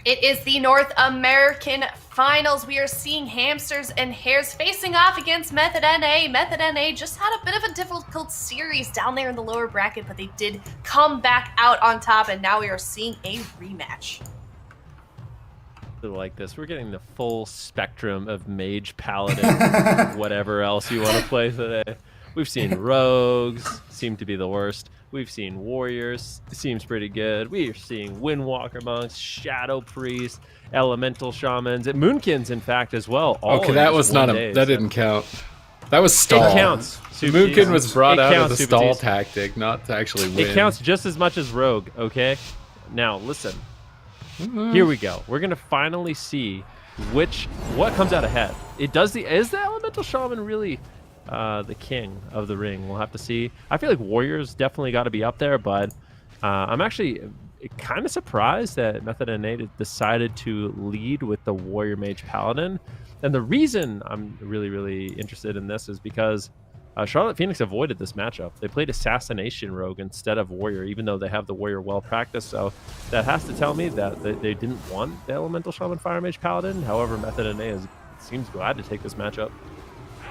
It is the North American Finals. We are seeing Hamsters and Hares facing off against Method NA. Method NA just had a bit of a difficult series down there in the lower bracket, but they did come back out on top, and now we are seeing a rematch. Like this, we're getting the full spectrum of Mage, Paladin, whatever else you want to play today. We've seen Rogues, seem to be the worst. We've seen Warriors, seems pretty good. We are seeing Windwalker Monks, Shadow Priest, Elemental Shamans, and Moonkins, in fact, as well. Okay, that was not a... That didn't count. That was stall. It counts. Moonkin was brought out as a stall tactic, not to actually win. It counts just as much as Rogue, okay? Now, listen. Here we go. We're going to finally see what comes out ahead. Is the Elemental Shaman really... the king of the ring? We'll have to see. I feel like Warriors definitely got to be up there, but I'm actually kind of surprised that Method NA decided to lead with the Warrior Mage Paladin. And the reason I'm really, really interested in this is because Charlotte Phoenix avoided this matchup. They played Assassination Rogue instead of Warrior, even though they have the Warrior well practiced. So that has to tell me that they didn't want the Elemental Shaman Fire Mage Paladin. However, Method NA seems glad to take this matchup.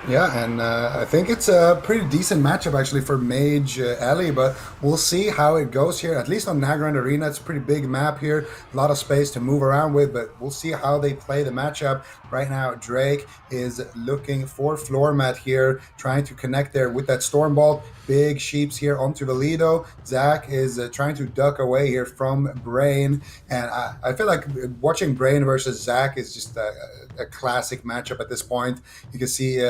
Yeah, and I think it's a pretty decent matchup actually for Mage Ellie, but we'll see how it goes here. At least on Nagrand Arena, it's a pretty big map here, a lot of space to move around with, but we'll see how they play the matchup. Right now, Drake is looking for floor mat here, trying to connect there with that Stormbolt. Big sheeps here onto Valido. Zach is trying to duck away here from Brain, and I feel like watching Brain versus Zach is just a classic matchup at this point. You can see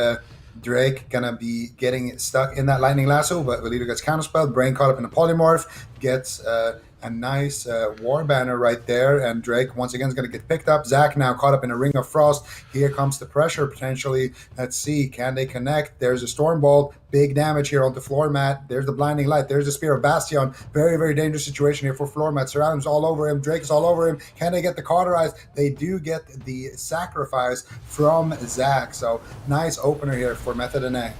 Drake gonna be getting stuck in that lightning lasso, but Valido gets counterspelled. Brain caught up in a polymorph, gets a nice war banner right there, and Drake once again is going to get picked up. Zach now caught up in a ring of frost. Here comes the pressure potentially. Let's see, can they connect? There's a Stormbolt, big damage here on the floor mat. There's the blinding light. There's the Spear of Bastion. Very, very dangerous situation here for floor mat. Surrounding's all over him. Drake is all over him. Can they get the cauterize? They do get the sacrifice from Zach. So nice opener here for Method NA.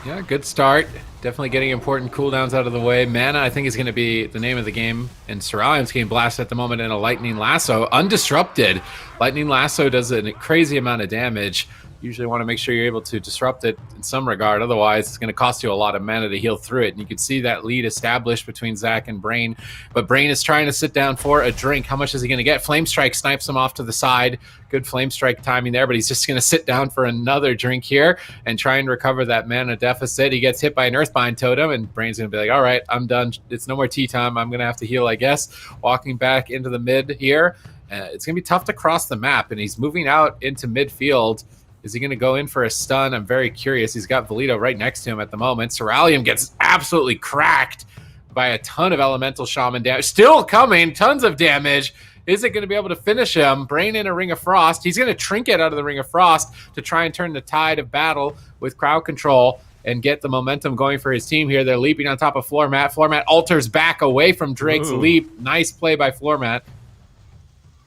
Yeah, good start. Definitely getting important cooldowns out of the way. Mana, I think, is going to be the name of the game. And Cerulean's getting blasted at the moment in a Lightning Lasso. Undisrupted. Lightning Lasso does a crazy amount of damage. Usually want to make sure you're able to disrupt it in some regard. Otherwise, it's going to cost you a lot of mana to heal through it. And you can see that lead established between Zach and Brain. But Brain is trying to sit down for a drink. How much is he going to get? Flame Strike snipes him off to the side. Good Flame Strike timing there, but he's just going to sit down for another drink here and try and recover that mana deficit. He gets hit by an Earthbind Totem, and Brain's going to be like, all right, I'm done. It's no more tea time. I'm going to have to heal, I guess. Walking back into the mid here. It's going to be tough to cross the map, and he's moving out into midfield. Is he going to go in for a stun? I'm very curious. He's got Valido right next to him at the moment. Cerulean gets absolutely cracked by a ton of Elemental Shaman damage. Still coming, tons of damage. Is it going to be able to finish him? Brain in a Ring of Frost. He's going to trinket out of the Ring of Frost to try and turn the tide of battle with crowd control and get the momentum going for his team here. They're leaping on top of Floormat. Floormat alters back away from Drake's leap. Nice play by Floormat.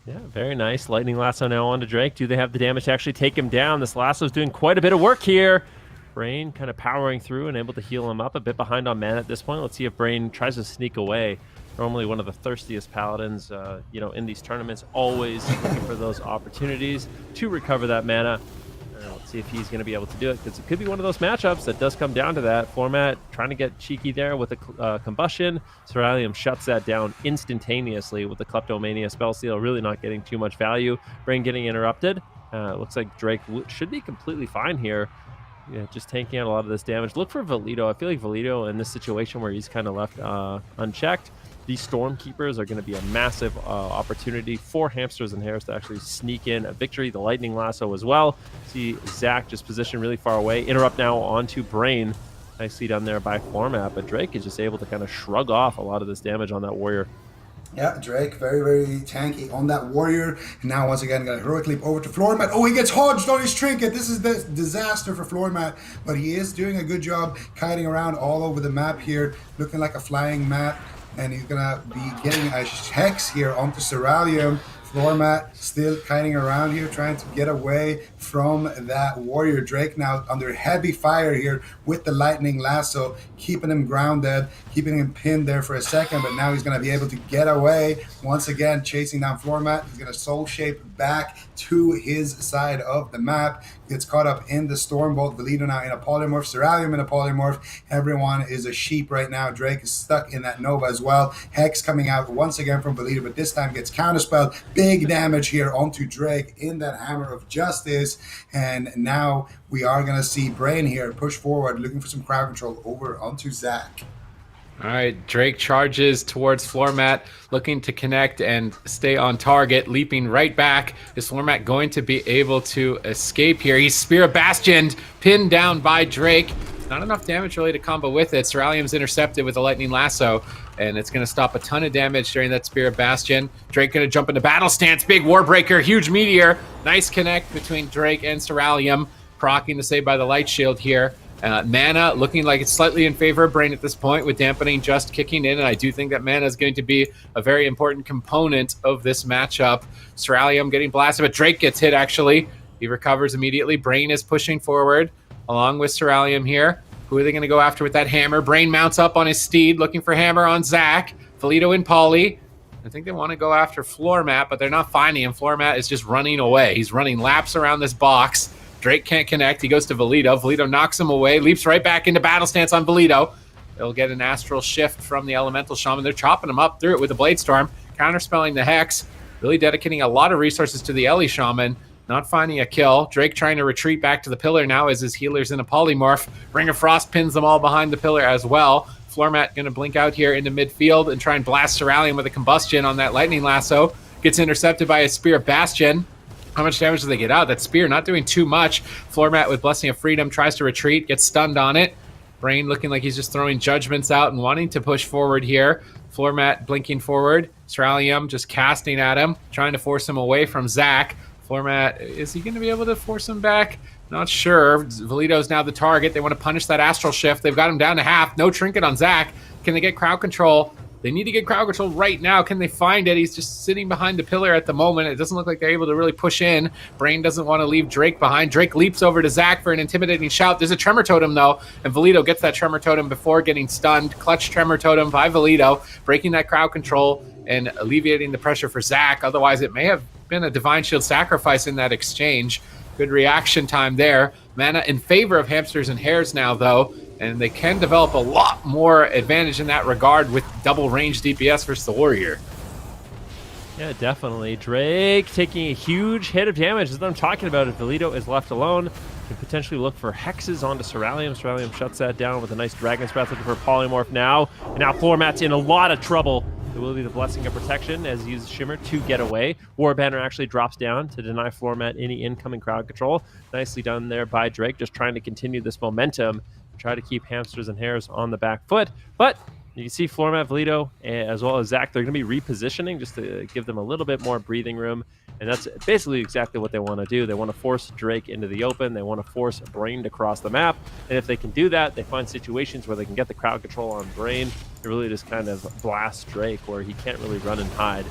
Yeah, very nice. Lightning Lasso now onto Drake. Do they have the damage to actually take him down? This Lasso's doing quite a bit of work here. Brain kind of powering through and able to heal him up. A bit behind on mana at this point. Let's see if Brain tries to sneak away. Normally one of the thirstiest paladins, in these tournaments, always looking for those opportunities to recover that mana. Let's see if he's going to be able to do it, because it could be one of those matchups that does come down to that. Format trying to get cheeky there with a combustion. Cerulean shuts that down instantaneously with the Kleptomania spell seal, really not getting too much value. Brain getting interrupted. Looks like Drake should be completely fine here. Yeah, just tanking out a lot of this damage. Look for Valido. I feel like Valido in this situation where he's kind of left unchecked, these Stormkeepers are going to be a massive opportunity for Hamsters and Hares to actually sneak in a victory. The Lightning Lasso as well. See Zach just positioned really far away. Interrupt now onto Brain. Nicely done there by Format, but Drake is just able to kind of shrug off a lot of this damage on that Warrior. Yeah, Drake, very, very tanky on that Warrior. And now, once again, got a heroic leap over to Floormat. Oh, he gets hodged on his trinket. This is the disaster for Floormat. But he is doing a good job kiting around all over the map here, looking like a flying mat. And he's going to be getting a Hex here onto Cerulean. Floor mat still kiting around here, trying to get away from that warrior. Drake now under heavy fire here with the lightning lasso, keeping him grounded, keeping him pinned there for a second, but now he's going to be able to get away once again, chasing down floor mat. He's going to soul shape back to his side of the map, gets caught up in the Stormbolt. Valido now in a polymorph, Ceralium in a polymorph. Everyone is a sheep right now. Drake is stuck in that Nova as well. Hex coming out once again from Valido, but this time gets counterspelled. Big damage here onto Drake in that Hammer of Justice. And now we are going to see Brain here push forward, looking for some crowd control over onto Zach. All right, Drake charges towards floor mat, looking to connect and stay on target, leaping right back. Is floor mat going to be able to escape here? He's Spirit Bastioned, pinned down by Drake. Not enough damage really to combo with it. Ceralium's intercepted with a lightning lasso, and it's going to stop a ton of damage during that Spirit Bastion. Drake going to jump into battle stance. Big Warbreaker, huge meteor. Nice connect between Drake and Ceralium, proccing the save by the light shield here. Mana looking like it's slightly in favor of Brain at this point, with dampening just kicking in, and I do think that Mana is going to be a very important component of this matchup. Ceralium getting blasted, but Drake gets hit actually. He recovers immediately. Brain is pushing forward along with Ceralium here. Who are they going to go after with that hammer? Brain mounts up on his steed, looking for hammer on Zach. Valido and Polly. I think they want to go after floor mat, but they're not finding him. Floor mat is just running away. He's running laps around this box. Drake can't connect. He goes to Valido. Valido knocks him away, leaps right back into battle stance on Valido. They'll get an astral shift from the Elemental Shaman. They're chopping him up through it with the Blade Storm, counterspelling the Hex, really dedicating a lot of resources to the Ellie Shaman, not finding a kill. Drake trying to retreat back to the pillar now as his healer's in a polymorph. Ring of Frost pins them all behind the pillar as well. Floor mat going to blink out here into midfield and try and blast Ceralium with a combustion on that lightning lasso. Gets intercepted by a Spirit Bastion. How much damage do they get out? That spear not doing too much. Floor mat with Blessing of Freedom tries to retreat, gets stunned on it. Brain looking like he's just throwing judgments out and wanting to push forward here. Floor mat blinking forward. Ceralium just casting at him, trying to force him away from Zach. Floor mat, is he going to be able to force him back? Not sure. Valido's now the target. They want to punish that astral shift. They've got him down to half. No trinket on Zach. Can they get crowd control? They need to get crowd control right now. Can they find it? He's just sitting behind the pillar at the moment. It doesn't look like they're able to really push in. Brain doesn't want to leave Drake behind. Drake leaps over to Zach for an intimidating shout. There's a Tremor Totem, though, and Valido gets that Tremor Totem before getting stunned. Clutch Tremor Totem by Valido, breaking that crowd control and alleviating the pressure for Zach. Otherwise, it may have been a Divine Shield sacrifice in that exchange. Good reaction time there. Mana in favor of Hamsters and Hares now, though, and they can develop a lot more advantage in that regard with double range DPS versus the Warrior. Yeah, definitely. Drake taking a huge hit of damage. As I'm talking about, if Valido is left alone, can potentially look for hexes onto Ceralium. Ceralium shuts that down with a nice Dragon's Breath, looking for a polymorph now. And now floor mat's in a lot of trouble. It will be the Blessing of Protection as he uses Shimmer to get away. War Banner actually drops down to deny floor mat any incoming crowd control. Nicely done there by Drake, just trying to continue this momentum, try to keep Hamsters and Hares on the back foot. But you can see floor mat, Valido, as well as Zach, they're going to be repositioning just to give them a little bit more breathing room. And that's basically exactly what they want to do. They want to force Drake into the open. They want to force Brain to cross the map. And if they can do that, they find situations where they can get the crowd control on Brain. It really just kind of blasts Drake where he can't really run and hide.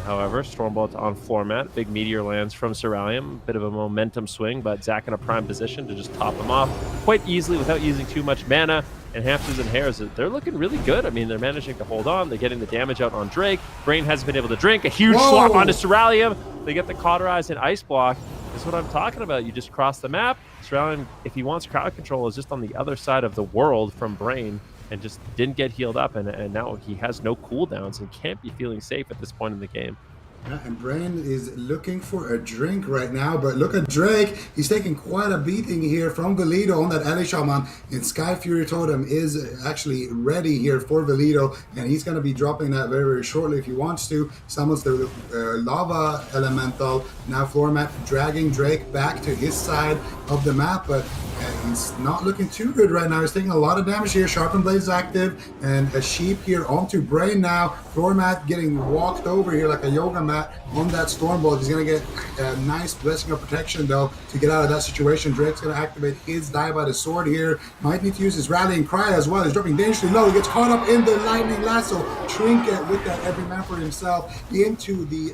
However, Stormbolt on floor mat. Big meteor lands from Ceralium. Bit of a momentum swing, but Zach in a prime position to just top him off quite easily without using too much mana. And Hamsters and Hares, they're looking really good. I mean, they're managing to hold on. They're getting the damage out on Drake. Brain hasn't been able to drink. A huge swap onto Ceralium. They get the Cauterize and Ice Block. That's what I'm talking about. You just cross the map. Ceralium, if he wants crowd control, is just on the other side of the world from Brain and just didn't get healed up. And now he has no cooldowns and can't be feeling safe at this point in the game. Yeah, and Brain is looking for a drink right now, but look at Drake. He's taking quite a beating here from Valido on that Ellie Shaman, and Sky Fury Totem is actually ready here for Valido, and he's going to be dropping that very, very shortly if he wants to. Summons the Lava Elemental. Now floor mat dragging Drake back to his side of the map, but he's not looking too good right now. He's taking a lot of damage here. Sharpened Blade is active, and a sheep here onto Brain now. Floor mat getting walked over here like a yoga mat on that Stormbolt. He's going to get a nice Blessing of Protection, though, to get out of that situation. Drake's going to activate his Die by the Sword here. Might need to use his Rallying Cry as well. He's dropping dangerously low. He gets caught up in the Lightning Lasso. Trinket with that every man for himself into the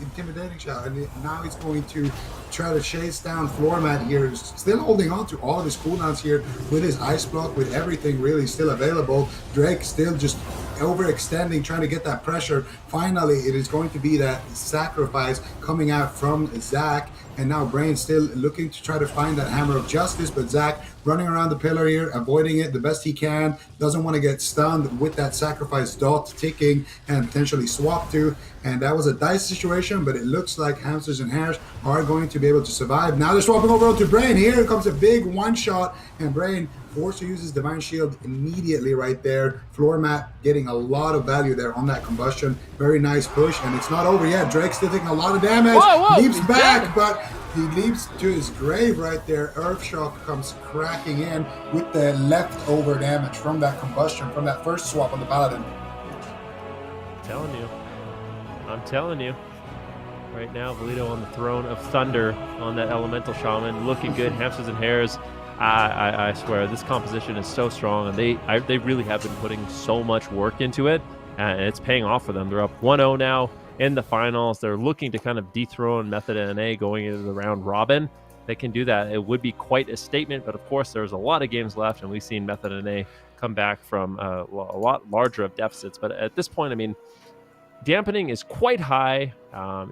intimidating shot, and now he's going to try to chase down floor mat here. Still holding on to all of his cooldowns here with his ice block, with everything really still available. Drake still just overextending, trying to get that pressure. Finally, it is going to be that sacrifice coming out from Zach, and now Brain still looking to try to find that hammer of justice, but Zach running around the pillar here, avoiding it the best he can, doesn't want to get stunned with that sacrifice dot ticking and potentially swap to, and that was a dice situation, but it looks like Hamsters and Hares are going to be able to survive. Now they're swapping over to Brain. Here comes a big one shot, and Brain forced to use his Divine Shield immediately right there. Floor mat getting a lot of value there on that combustion. Very nice push, and it's not over yet. Drake's still taking a lot of damage. Whoa, Leaps he's back, dead. but he leaps to his grave right there. Earthshock comes cracking in with the leftover damage from that combustion, from that first swap on the Paladin. I'm telling you. Right now, Valito on the throne of thunder on that Elemental Shaman, looking good. Hamsters and Hares. I swear, this composition is so strong, and they really have been putting so much work into it, and it's paying off for them. They're up 1-0 now in the finals. They're looking to kind of dethrone Method NA going into the round robin. They can do that. It would be quite a statement, but of course, there's a lot of games left, and we've seen Method NA come back from a lot larger of deficits. But at this point, I mean, dampening is quite high.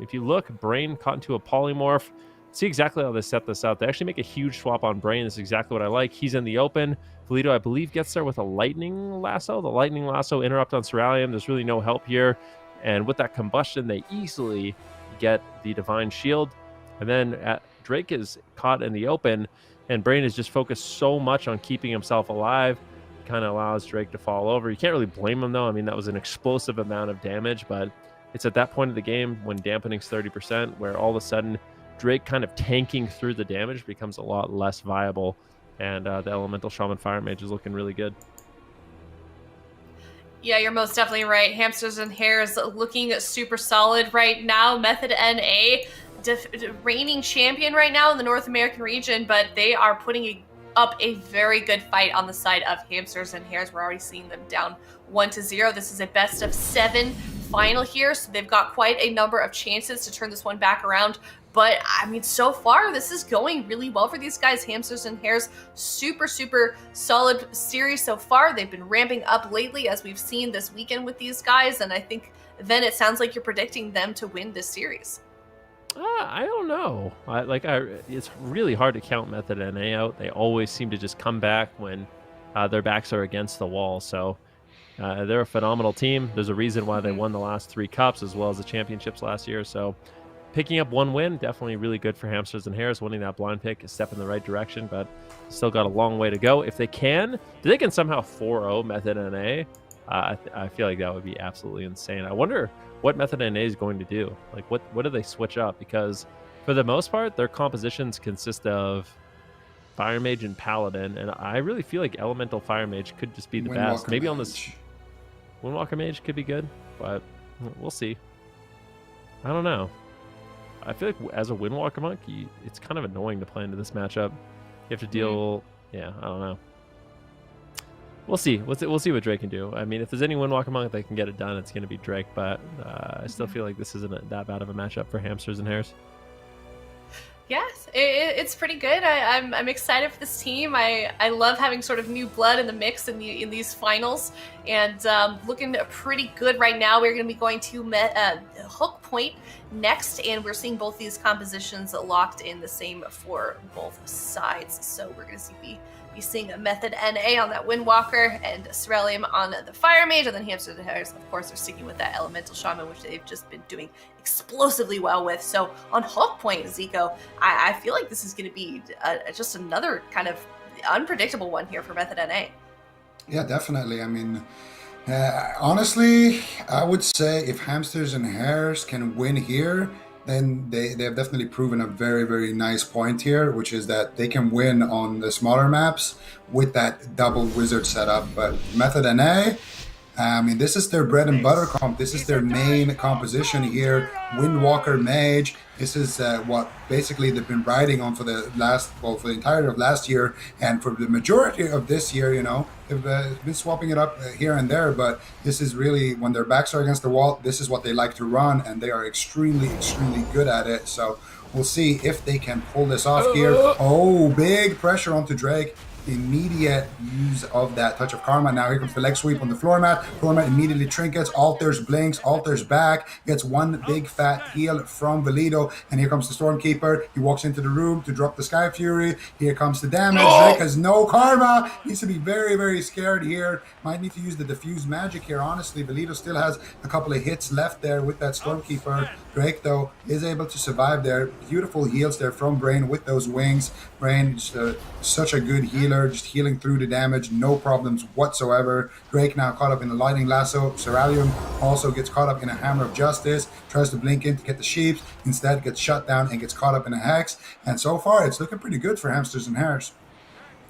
If you look, Brain caught into a polymorph. See exactly how they set this up. They actually make a huge swap on Brain. This is exactly what I like. He's in the open. Valito, I believe, gets there with a Lightning Lasso. The Lightning Lasso interrupt on Cerulean. There's really no help here. And with that combustion, they easily get the Divine Shield. And then Drake is caught in the open, and Brain is just focused so much on keeping himself alive. Kind of allows Drake to fall over. You can't really blame him, though. I mean, that was an explosive amount of damage, but it's at that point of the game when dampening's 30%, where all of a sudden Drake kind of tanking through the damage becomes a lot less viable, and the Elemental Shaman Fire Mage is looking really good. Yeah, you're most definitely right. Hamsters and Hares looking super solid right now. Method NA, reigning champion right now in the North American region, but they are putting up a very good fight on the side of Hamsters and Hares. We're already seeing them down 1-0. This is a best of 7 final here, so they've got quite a number of chances to turn this one back around. But, I mean, so far, this is going really well for these guys. Hamsters and Hares, super, super solid series so far. They've been ramping up lately, as we've seen this weekend with these guys. And I think then it sounds like you're predicting them to win this series. I don't know. It's really hard to count Method NA out. They always seem to just come back when their backs are against the wall. So they're a phenomenal team. There's a reason why they won the last 3 cups as well as the championships last year. So picking up 1 win, definitely really good for Hamsters and Hares. Winning that blind pick, a step in the right direction, but still got a long way to go. If they can somehow 4-0 Method NA, I feel like that would be absolutely insane. I wonder what Method NA is going to do. Like, what do they switch up? Because for the most part, their compositions consist of Fire Mage and Paladin, and I really feel like Elemental Fire Mage could just be the best. Maybe on this Windwalker Mage could be good, but we'll see. I don't know. I feel like as a Windwalker Monk, it's kind of annoying to play into this matchup. You have to deal... Yeah, I don't know. We'll see. We'll see what Drake can do. I mean, if there's any Windwalker Monk that can get it done, it's going to be Drake, but I still feel like this isn't that bad of a matchup for Hamsters and Hares. Yes, it's pretty good. I'm excited for this team. I love having sort of new blood in the mix in these finals, and looking pretty good right now. We're going to be going to Hook Point next, and we're seeing both these compositions locked in the same for both sides. So we're going to be seeing a Method NA on that Windwalker and Cerulean on the Fire Mage, and then Hamsters and Hares, of course, are sticking with that Elemental Shaman, which they've just been doing explosively well with. So on Hook Point, Zico, I feel like this is going to be just another kind of unpredictable one here for Method NA. Yeah, definitely. I mean, honestly, I would say if Hamsters and Hares can win here, then they have definitely proven a very, very nice point here, which is that they can win on the smaller maps with that double wizard setup. But Method NA, I mean, this is their bread and butter comp. This is their main composition here. Windwalker Mage, This is what basically they've been riding on for the for the entirety of last year, and for the majority of this year. They've been swapping it up here and there, but this is really when their backs are against the wall. This is what they like to run, and they are extremely, extremely good at it. So we'll see if they can pull this off here. Oh, big pressure onto Drake. Immediate use of that touch of karma. Now here comes the leg sweep on the floor mat. Floor mat immediately trinkets, alters, blinks, alters back, gets one big fat heal from Valido, and here comes the Stormkeeper. He walks into the room to drop the Sky Fury. Here comes the damage. Drake has no karma. Needs to be very, very scared here. Might need to use the diffuse magic here. Honestly, Valido still has a couple of hits left there with that Stormkeeper. Drake, though, is able to survive there. Beautiful heals there from Brain with those wings. Brain is such a good healer, just healing through the damage, no problems whatsoever. Drake now caught up in the Lightning Lasso. Ceralium also gets caught up in a Hammer of Justice, tries to blink in to get the sheep, instead gets shut down and gets caught up in a Hex. And so far, it's looking pretty good for Hamsters and Hares.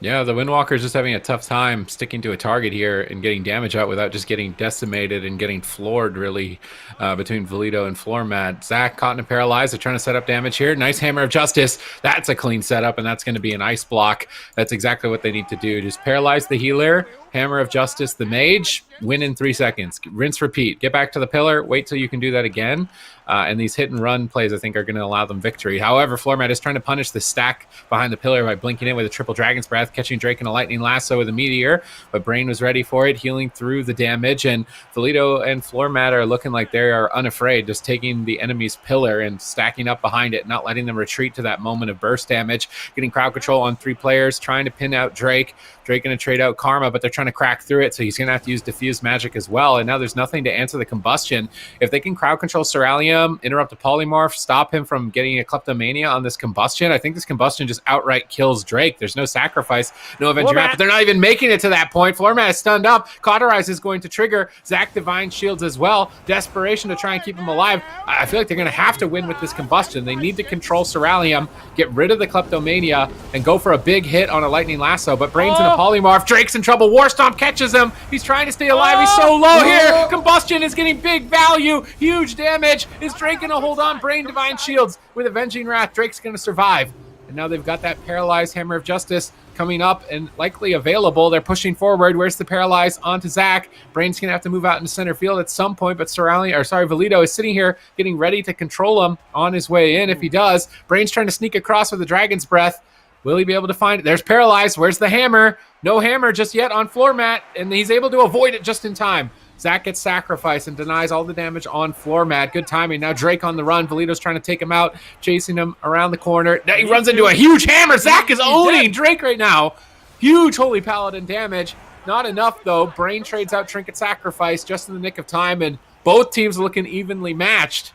Yeah, the Windwalker's just having a tough time sticking to a target here and getting damage out without just getting decimated and getting floored, really, between Valido and Floormat. Zach caught in a paralyze. They're trying to set up damage here. Nice Hammer of Justice. That's a clean setup, and that's going to be an ice block. That's exactly what they need to do. Just paralyze the healer, Hammer of Justice the mage, win in 3 seconds. Rinse, repeat. Get back to the pillar. Wait till you can do that again. And these hit and run plays, I think, are going to allow them victory. However, Floormat is trying to punish the stack behind the pillar by blinking in with a triple Dragon's Breath, catching Drake in a Lightning Lasso with a Meteor. But Brain was ready for it, healing through the damage. And Valido and Floormat are looking like they are unafraid, just taking the enemy's pillar and stacking up behind it, not letting them retreat to that moment of burst damage. Getting crowd control on 3 players, trying to pin out Drake. Drake going to trade out Karma, but they're trying to crack through it, so he's going to have to use Diffuse Magic as well. And now there's nothing to answer the combustion. If they can crowd control Ceralium, interrupt a Polymorph, stop him from getting a Kleptomania on this combustion, I think this combustion just outright kills Drake. There's no sacrifice, no Avenging Wrap, but they're not even making it to that point. Floormat is stunned up. Cauterize is going to trigger. Zach Divine Shields as well. Desperation to try and keep him alive. I feel like they're going to have to win with this combustion. They need to control Ceralium, get rid of the Kleptomania, and go for a big hit on a Lightning Lasso. But Brain's in a Polymorph. Drake's in trouble. Warstomp catches him. He's trying to stay alive. He's so low here. Combustion is getting big value. Huge damage. Is Drake going to hold on? Brain Divine Shields with Avenging Wrath. Drake's going to survive. And now they've got that Paralyzed Hammer of Justice coming up and likely available. They're pushing forward. Where's the Paralyze? Onto Zach. Brain's going to have to move out into center field at some point, but Valido is sitting here getting ready to control him on his way in. If he does, Brain's trying to sneak across with the Dragon's Breath. Will he be able to find it? There's Paralyzed. Where's the hammer? No hammer just yet on Floormat, and he's able to avoid it just in time. Zach gets sacrificed and denies all the damage on Floormat. Good timing. Now Drake on the run. Valido's trying to take him out, chasing him around the corner. Now he runs into a huge hammer. Zach is owning Drake right now. Huge Holy Paladin damage. Not enough, though. Brain trades out Trinket Sacrifice just in the nick of time, and both teams looking evenly matched.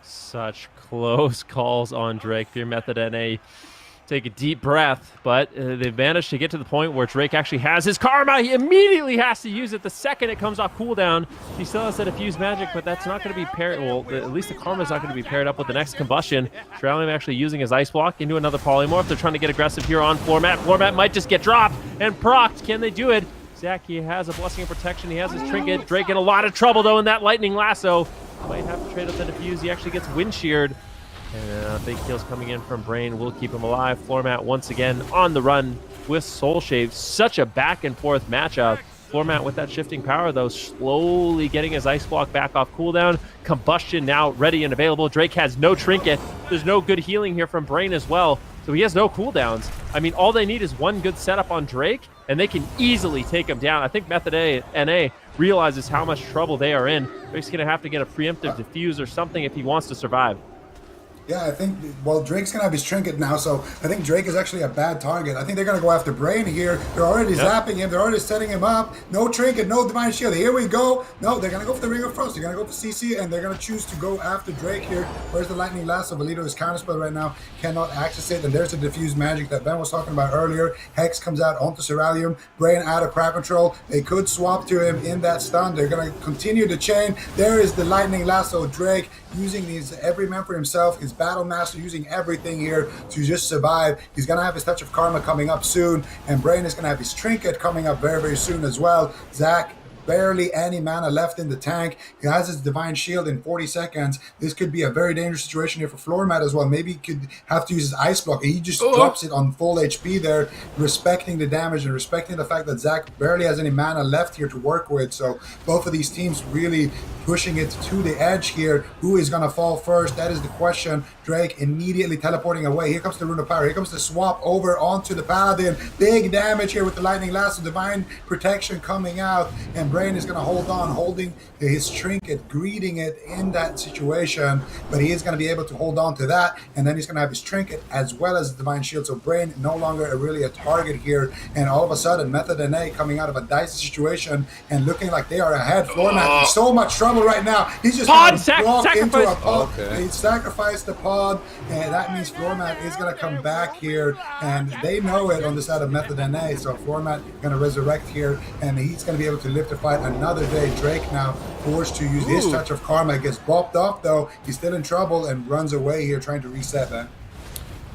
Such close calls on Drake. Fear Method NA take a deep breath, but they've managed to get to the point where Drake actually has his karma. He immediately has to use it the second it comes off cooldown. He still has that diffuse magic, but that's not going to be paired. Well, at least the karma is not going to be paired up with the next combustion. Ceralium actually using his ice block into another polymorph. They're trying to get aggressive here on Floormat. Floormat might just get dropped and procced. Can they do it? Zach, he has a blessing of protection. He has his trinket. Drake in a lot of trouble though in that lightning lasso. Might have to trade up the diffuse. He actually gets wind sheared. And big kills coming in from Brain will keep him alive. Floormat once again on the run with Soul Shave. Such a back and forth matchup. Floormat with that shifting power though, slowly getting his ice block back off cooldown. Combustion now ready and available. Drake has no trinket. There's no good healing here from Brain as well. So he has no cooldowns. I mean, all they need is one good setup on Drake, and they can easily take him down. I think Method NA realizes how much trouble they are in. Drake's going to have to get a preemptive diffuse or something if he wants to survive. Yeah, I think, well, Drake's going to have his trinket now, so I think Drake is actually a bad target. I think they're going to go after Brain here. They're already zapping him. They're already setting him up. No trinket, no Divine Shield. Here we go. No, they're going to go for the Ring of Frost. They're going to go for CC, and they're going to choose to go after Drake here. Where's the Lightning Lasso? Valido is counterspell right now. Cannot access it, and there's the diffuse magic that Ben was talking about earlier. Hex comes out onto Ceralium. Brain out of crowd control. They could swap to him in that stun. They're going to continue the chain. There is the Lightning Lasso. Drake using these every man for himself. His Battle Master using everything here to just survive. He's going to have his Touch of Karma coming up soon, and Brain is going to have his trinket coming up very, very soon as well. Zach barely any mana left in the tank. He has his Divine Shield in 40 seconds. This could be a very dangerous situation here for Floormat as well. Maybe he could have to use his Ice Block. He just drops it on full HP there, respecting the damage and respecting the fact that Zach barely has any mana left here to work with. So both of these teams really pushing it to the edge here. Who is going to fall first? That is the question. Drake immediately teleporting away. Here comes the Rune of Power. Here comes the swap over onto the Paladin. Big damage here with the Lightning Lasso. Divine Protection coming out. And Brain is going to hold on, holding his trinket, greeting it in that situation. But he is going to be able to hold on to that. And then he's going to have his trinket as well as the Divine Shield. So Brain no longer really a target here. And all of a sudden, Method NA coming out of a dicey situation and looking like they are ahead. Floormat in so much trouble right now. He's just going to walk into a pod. He sacrificed the pod, and that means Floormat is going to come back here, and they know it on the side of Method NA. So Floormat going to resurrect here, and he's going to be able to live the fight another day. Drake now forced to use his touch of karma, gets bopped off though. He's still in trouble and runs away here, trying to reset that.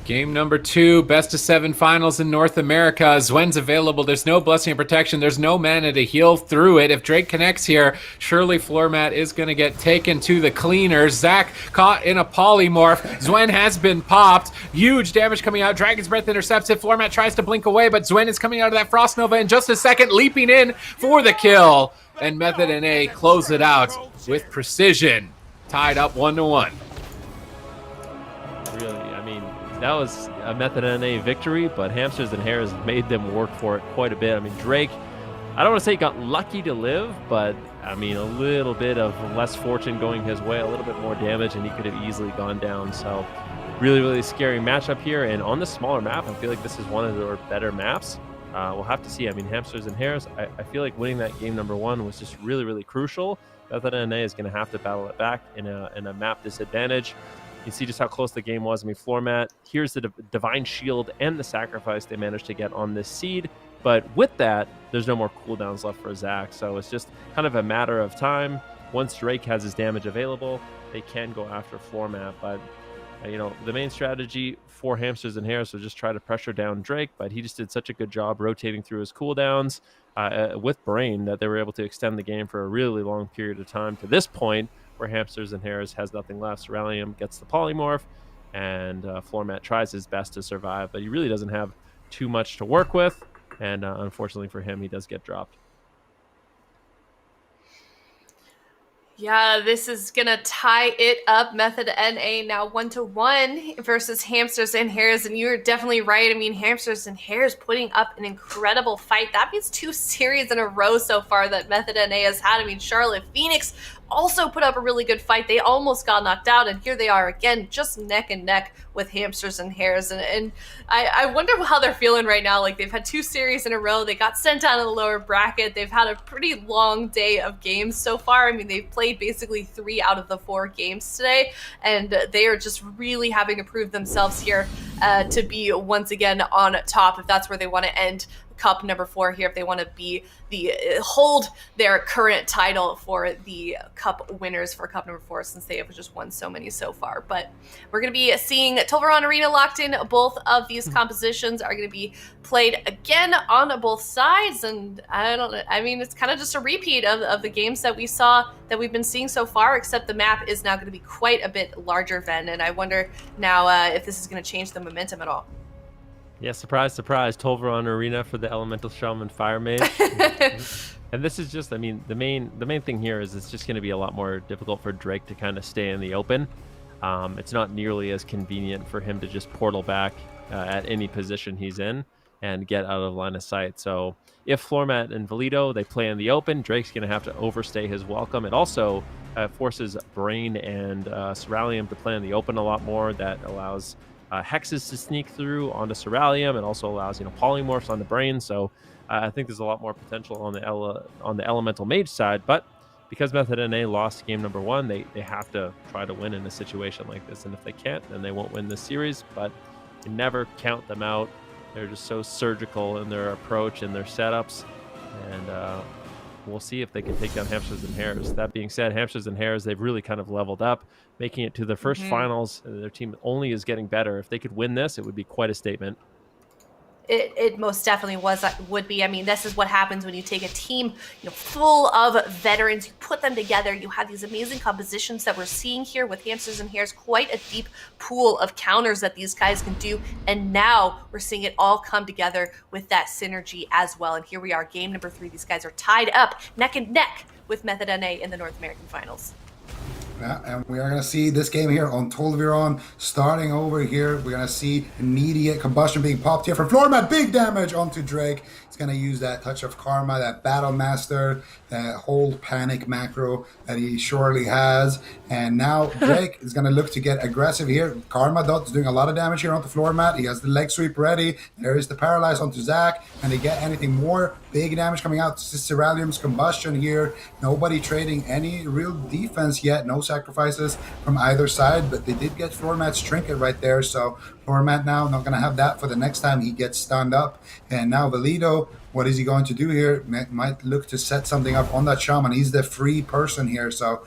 Game number 2, best of 7 finals in North America. Zwen's available. There's no Blessing of Protection. There's no mana to heal through it. If Drake connects here, surely Floormat is going to get taken to the cleaners. Zach caught in a polymorph. Zwen has been popped. Huge damage coming out. Dragon's Breath intercepts it. Floormat tries to blink away, but Zwen is coming out of that Frost Nova in just a second, leaping in for the kill. And Method NA close it out with precision. Tied up 1-1. Really, I mean, that was a Method NA victory, but Hamsters and Hares made them work for it quite a bit. I mean, Drake, I don't want to say he got lucky to live, but I mean, a little bit of less fortune going his way, a little bit more damage, and he could have easily gone down. So really, really scary matchup here. And on the smaller map, I feel like this is one of their better maps. We'll have to see. I mean, Hamsters and Hares, I feel like winning that game number 1 was just really, really crucial. Method NA is going to have to battle it back in a map disadvantage. You see just how close the game was. I mean, Floormat, here's the Divine Shield and the sacrifice they managed to get on this seed. But with that, there's no more cooldowns left for Zach. So it's just kind of a matter of time. Once Drake has his damage available, they can go after Floormat. But, you know, the main strategy for Hamsters and Hares was just try to pressure down Drake. But he just did such a good job rotating through his cooldowns with Brain that they were able to extend the game for a really long period of time to this point, where Hamsters and Hares has nothing left. Cerulean gets the polymorph, and Floormat tries his best to survive, but he really doesn't have too much to work with, and unfortunately for him, he does get dropped. Yeah, this is going to tie it up. Method NA now 1-1 versus Hamsters and Hares, and you're definitely right. I mean, Hamsters and Hares putting up an incredible fight. That means 2 series in a row so far that Method NA has had. I mean, Charlotte Phoenix also put up a really good fight. They almost got knocked out, and here they are again, just neck and neck with Hamsters and Hares. And I wonder how they're feeling right now. Like, they've had 2 series in a row. They got sent down in the lower bracket. They've had a pretty long day of games so far. I mean, they've played basically 3 out of the 4 games today, and they are just really having to prove themselves here to be once again on top, if that's where they want to end Cup number 4 here, if they want to be hold their current title for the Cup winners for Cup number 4, since they have just won so many so far. But we're going to be seeing Tolvaron Arena locked in. Both of these compositions are going to be played again on both sides, and I mean, it's kind of just a repeat of the games that we saw, that we've been seeing so far, except the map is now going to be quite a bit larger, Ven, and I wonder now if this is going to change the momentum at all. Yeah, surprise, surprise. Tolvaron Arena for the Elemental Shaman Fire Mage. And this is just, I mean, the main thing here is it's just going to be a lot more difficult for Drake to kind of stay in the open. It's not nearly as convenient for him to just portal back at any position he's in and get out of line of sight. So if Floormat and Valido, they play in the open, Drake's going to have to overstay his welcome. It also forces Brain and Cerulean to play in the open a lot more. That allows hexes to sneak through onto Cerulean. It also allows, polymorphs on the Brain. So I think there's a lot more potential on the Elemental Mage side. But because Method NA lost game number 1, they have to try to win in a situation like this. And if they can't, then they won't win this series. But you never count them out. They're just so surgical in their approach and their setups. And we'll see if they can take down Hamsters and Hares. That being said, Hamsters and Hares, they've really kind of leveled up, making it to their first finals. Their team only is getting better. If they could win this, it would be quite a statement. It most definitely would be. I mean, this is what happens when you take a team, full of veterans, you put them together, you have these amazing compositions that we're seeing here with Hamsters and Hares, quite a deep pool of counters that these guys can do. And now we're seeing it all come together with that synergy as well. And here we are, game number 3. These guys are tied up neck and neck with Method NA in the North American Finals. Yeah, and we are going to see this game here on Tolviron starting over here. We're going to see immediate combustion being popped here from Floormat. Big damage onto Drake. He's going to use that touch of karma, that Battle Master, that hold panic macro that he surely has. And now Drake is going to look to get aggressive here. Karma is doing a lot of damage here onto Floormat. He has the leg sweep ready. There is the paralyze onto Zach. And they get anything more big damage coming out. This is Ceralium's combustion here. Nobody trading any real defense yet. No sacrifices from either side, but they did get Floormat's trinket right there. So Floormat now not going to have that for the next time he gets stunned up. And now Valido, what is he going to do here? Might look to set something up on that shaman. He's the free person here. So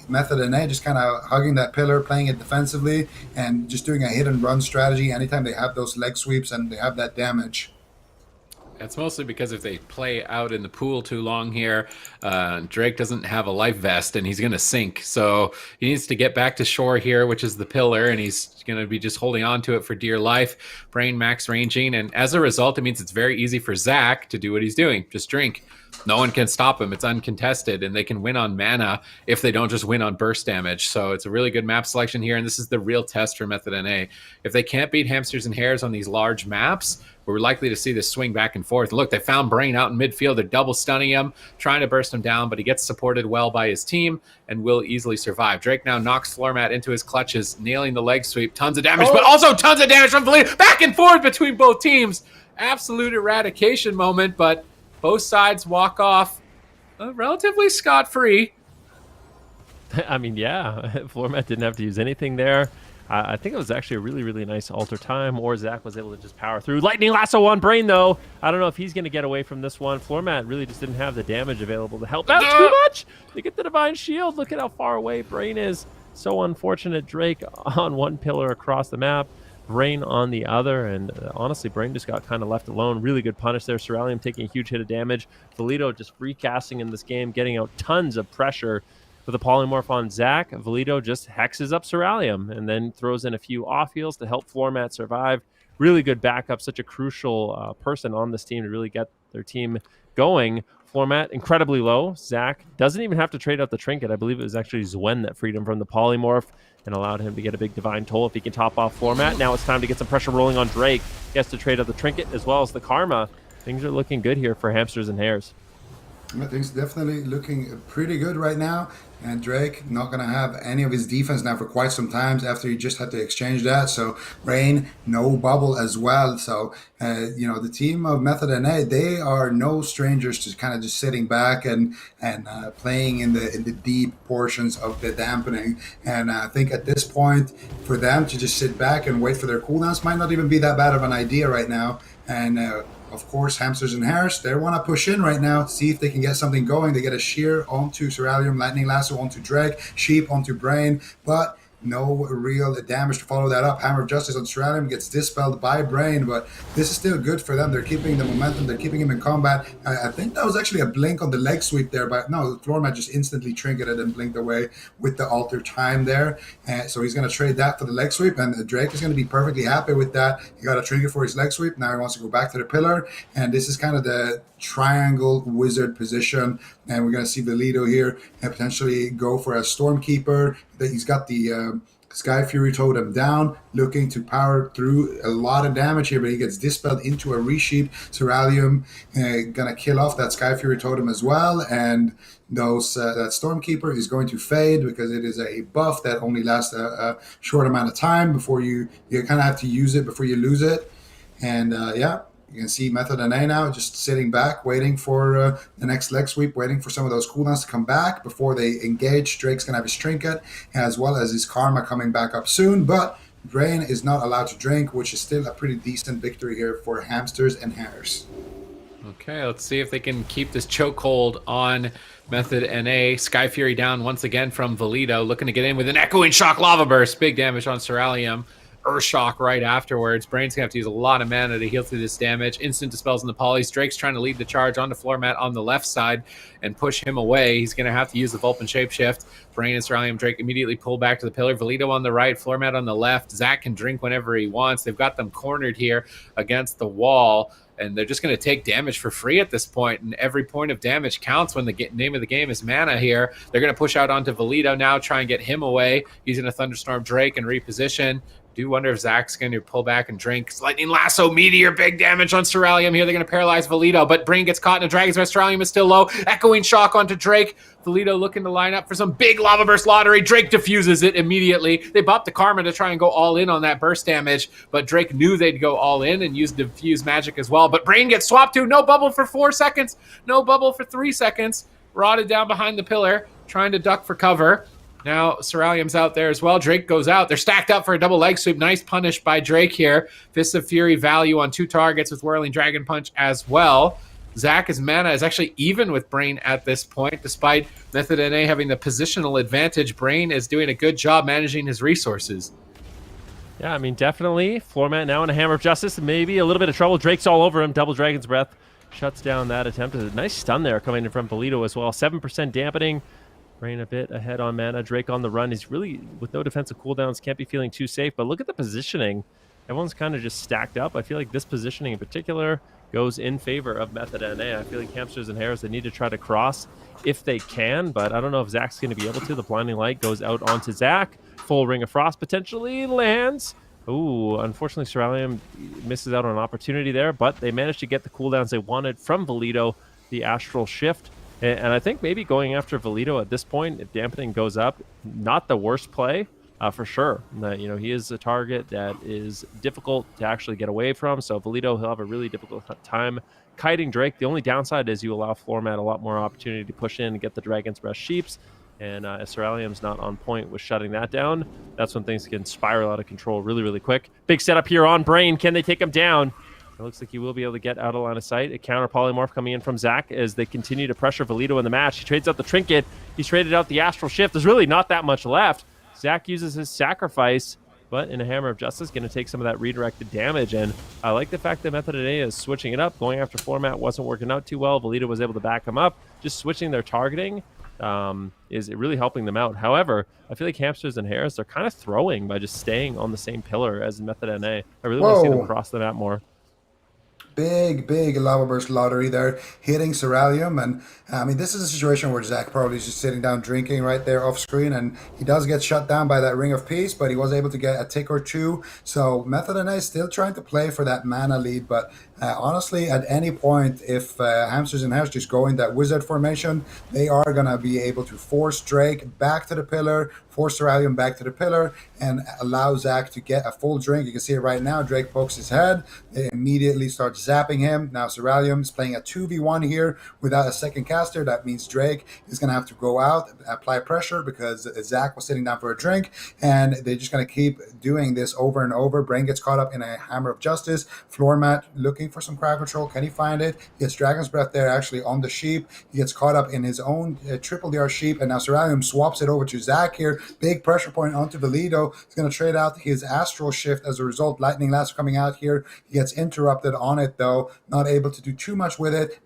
Method NA just kind of hugging that pillar, playing it defensively, and just doing a hit and run strategy anytime they have those leg sweeps and they have that damage. It's mostly because if they play out in the pool too long here, Drake doesn't have a life vest and he's going to sink. So he needs to get back to shore here, which is the pillar, and he's going to be just holding on to it for dear life. Brain max ranging, and as a result, it means it's very easy for Zach to do what he's doing. Just drink. No one can stop him. It's uncontested, and they can win on mana if they don't just win on burst damage. So it's a really good map selection here, and this is the real test for Method NA. If they can't beat Hamsters and Hares on these large maps, we're likely to see this swing back and forth. Look, they found Brain out in midfield. They're double stunning him, trying to burst him down, but he gets supported well by his team and will easily survive. Drake now knocks Floormat into his clutches, nailing the leg sweep. Tons of damage, but also tons of damage from Valido. Back and forth between both teams. Absolute eradication moment, but both sides walk off relatively scot-free. I mean, yeah, Floormat didn't have to use anything there. I think it was actually a really, really nice alter time, or Zach was able to just power through. Lightning Lasso on Brain, though. I don't know if he's going to get away from this one. Floormat really just didn't have the damage available to help out too much. They get the Divine Shield. Look at how far away Brain is. So unfortunate. Drake on one pillar across the map, Brain on the other, and honestly, Brain just got kind of left alone. Really good punish there. Ceralium taking a huge hit of damage. Valido just recasting in this game, getting out tons of pressure. With a polymorph on Zach, Valido just hexes up Ceralium and then throws in a few off heals to help Floormat survive. Really good backup, such a crucial person on this team to really get their team going. Floormat incredibly low. Zach doesn't even have to trade out the trinket. I believe it was actually Zwen that freed him from the polymorph and allowed him to get a big divine toll if he can top off Floormat. Now it's time to get some pressure rolling on Drake. He has to trade out the trinket as well as the karma. Things are looking good here for Hamsters and Hares. Things definitely looking pretty good right now. And Drake not going to have any of his defense now for quite some time after he just had to exchange that. So Rain, no bubble as well. So, the team of Method NA, they are no strangers to kind of just sitting back and playing in the deep portions of the dampening. And I think at this point, for them to just sit back and wait for their cooldowns might not even be that bad of an idea right now. And of course, Hamsters and Hares, they want to push in right now, see if they can get something going. They get a shear onto Ceralium, Lightning Lasso onto Drake, Sheep onto Brain, but no real damage to follow that up. Hammer of Justice on Ceralium gets dispelled by Brain, but this is still good for them. They're keeping the momentum. They're keeping him in combat. I think that was actually a blink on the leg sweep there, but no, Floormat just instantly trinketed and blinked away with the alter time there. So he's going to trade that for the leg sweep, and Drake is going to be perfectly happy with that. He got a trinket for his leg sweep. Now he wants to go back to the pillar, and this is kind of the triangle wizard position, and we're going to see Valido here and potentially go for a Stormkeeper. He's got the Sky Fury Totem down, looking to power through a lot of damage here, but he gets dispelled into a resheep. Ceralium gonna kill off that Sky Fury Totem as well, and that Stormkeeper is going to fade because it is a buff that only lasts a short amount of time before you kind of have to use it before you lose it. And you can see Method NA now just sitting back, waiting for the next leg sweep, waiting for some of those cooldowns to come back before they engage. Drake's going to have his trinket, as well as his karma coming back up soon. But Brain is not allowed to drink, which is still a pretty decent victory here for Hamsters and Hares. Okay, let's see if they can keep this chokehold on Method NA. Sky Fury down once again from Valido, looking to get in with an Echoing Shock Lava Burst. Big damage on Ceralium. Shock right afterwards. Brain's gonna have to use a lot of mana to heal through this damage. Instant dispels in the polys. Drake's trying to lead the charge onto Floormat on the left side and push him away. He's gonna have to use the Vulpin Shapeshift. Brain and Cerulean Drake immediately pull back to the pillar. Valito on the right, Floormat on the left. Zach can drink whenever he wants. They've got them cornered here against the wall, and they're just going to take damage for free at this point, and every point of damage counts when the name of the game is mana here. They're going to push out onto Valito now, try and get him away using a Thunderstorm Drake and reposition. Do wonder if Zach's going to pull back and drink. Lightning Lasso, Meteor, big damage on Cerulean here. They're going to paralyze Valito, but Brain gets caught in a Dragon's Breath. Cerulean is still low. Echoing Shock onto Drake. Valito looking to line up for some big Lava Burst Lottery. Drake diffuses it immediately. They bopped the Karma to try and go all in on that burst damage, but Drake knew they'd go all in and use diffuse magic as well. But Brain gets swapped to. No bubble for 4 seconds. No bubble for 3 seconds. Rotted down behind the pillar, trying to duck for cover. Now, Cerulean's out there as well. Drake goes out. They're stacked up for a double leg sweep. Nice punish by Drake here. Fists of Fury value on 2 targets with Whirling Dragon Punch as well. Zach's mana is actually even with Brain at this point, despite Method NA having the positional advantage. Brain is doing a good job managing his resources. Yeah, I mean, definitely. Floormat now in a Hammer of Justice. Maybe a little bit of trouble. Drake's all over him. Double Dragon's Breath shuts down that attempt. A nice stun there coming in from Valito as well. 7% dampening. Brain a bit ahead on mana. Drake on the run. He's really, with no defensive cooldowns, can't be feeling too safe. But look at the positioning. Everyone's kind of just stacked up. I feel like this positioning in particular goes in favor of Method NA. I feel like Hamsters and Hares, they need to try to cross if they can, but I don't know if Zach's going to be able to. The Blinding Light goes out onto Zach. Full Ring of Frost potentially lands. Ooh, unfortunately, Cerulean misses out on an opportunity there, but they managed to get the cooldowns they wanted from Valito, the Astral Shift. And I think maybe going after Valito at this point, if dampening goes up, not the worst play. For sure. He is a target that is difficult to actually get away from. So Valito, he'll have a really difficult time kiting Drake. The only downside is you allow Floormat a lot more opportunity to push in and get the Dragon's Breath Sheeps. And if Cerulean's not on point with shutting that down, that's when things can spiral out of control really, really quick. Big setup here on Brain. Can they take him down? It looks like he will be able to get out of line of sight. A counter polymorph coming in from Zach as they continue to pressure Valito in the match. He trades out the Trinket. He's traded out the Astral Shift. There's really not that much left. Zach uses his sacrifice, but in a Hammer of Justice, going to take some of that redirected damage. And I like the fact that Method NA is switching it up. Going after Floormat wasn't working out too well. Valito was able to back him up. Just switching their targeting is really helping them out. However, I feel like Hamsters and Hares, they're kind of throwing by just staying on the same pillar as Method NA. I really want to see them cross the map more. Big Lava Burst Lottery there, hitting Cerulean. And I mean, this is a situation where Zach probably is just sitting down drinking right there off screen, and he does get shut down by that Ring of Peace, but he was able to get a tick or two. So Method NA is still trying to play for that mana lead, but honestly, at any point, if Hamsters and Hares just go in that wizard formation, they are going to be able to force Drake back to the pillar, force Cerulean back to the pillar, and allow Zach to get a full drink. You can see it right now. Drake pokes his head. They immediately start zapping him. Now Cerulean is playing a 2v1 here without a second caster. That means Drake is going to have to go out, apply pressure because Zach was sitting down for a drink, and they're just going to keep doing this over and over. Brain gets caught up in a Hammer of Justice. Floormat looking for some crowd control. Can he find it? He gets Dragon's Breath there actually on the sheep. He gets caught up in his own triple DR sheep, and now Cerulean swaps it over to Zach here. Big pressure point onto Valito. He's going to trade out his Astral Shift as a result. Lightning Lasso coming out here. He gets interrupted on it though, not able to do too much with it.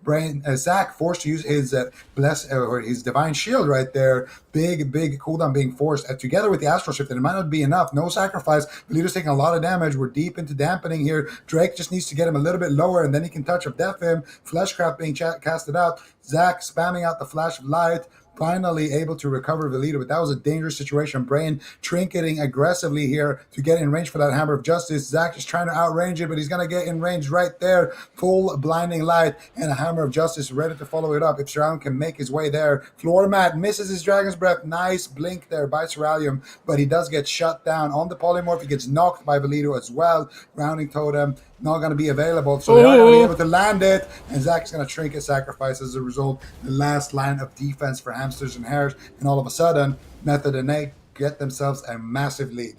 Zach forced to use his his Divine Shield right there. Big cooldown being forced together with the Astral Shift, and it might not be enough. No sacrifice. Valito's taking a lot of damage. We're deep into dampening here. Drake just needs to get him a little bit lower, and then he can touch of death him. Fleshcraft being casted out. Zach spamming out the Flash of Light. Finally able to recover Valito, but that was a dangerous situation. Brain trinketing aggressively here to get in range for that Hammer of Justice. Zach is trying to outrange it, but he's going to get in range right there. Full Blinding Light and a Hammer of Justice ready to follow it up if Cerulean can make his way there. Floormat misses his Dragon's Breath. Nice blink there by Cerulean, but he does get shut down on the polymorph. He gets knocked by Valito as well. Grounding Totem not going to be available, so they're not going to be able to land it, and Zach's going to trinket sacrifice as a result. The last line of defense for Hamsters and Hares, and all of a sudden Method NA get themselves a massive lead.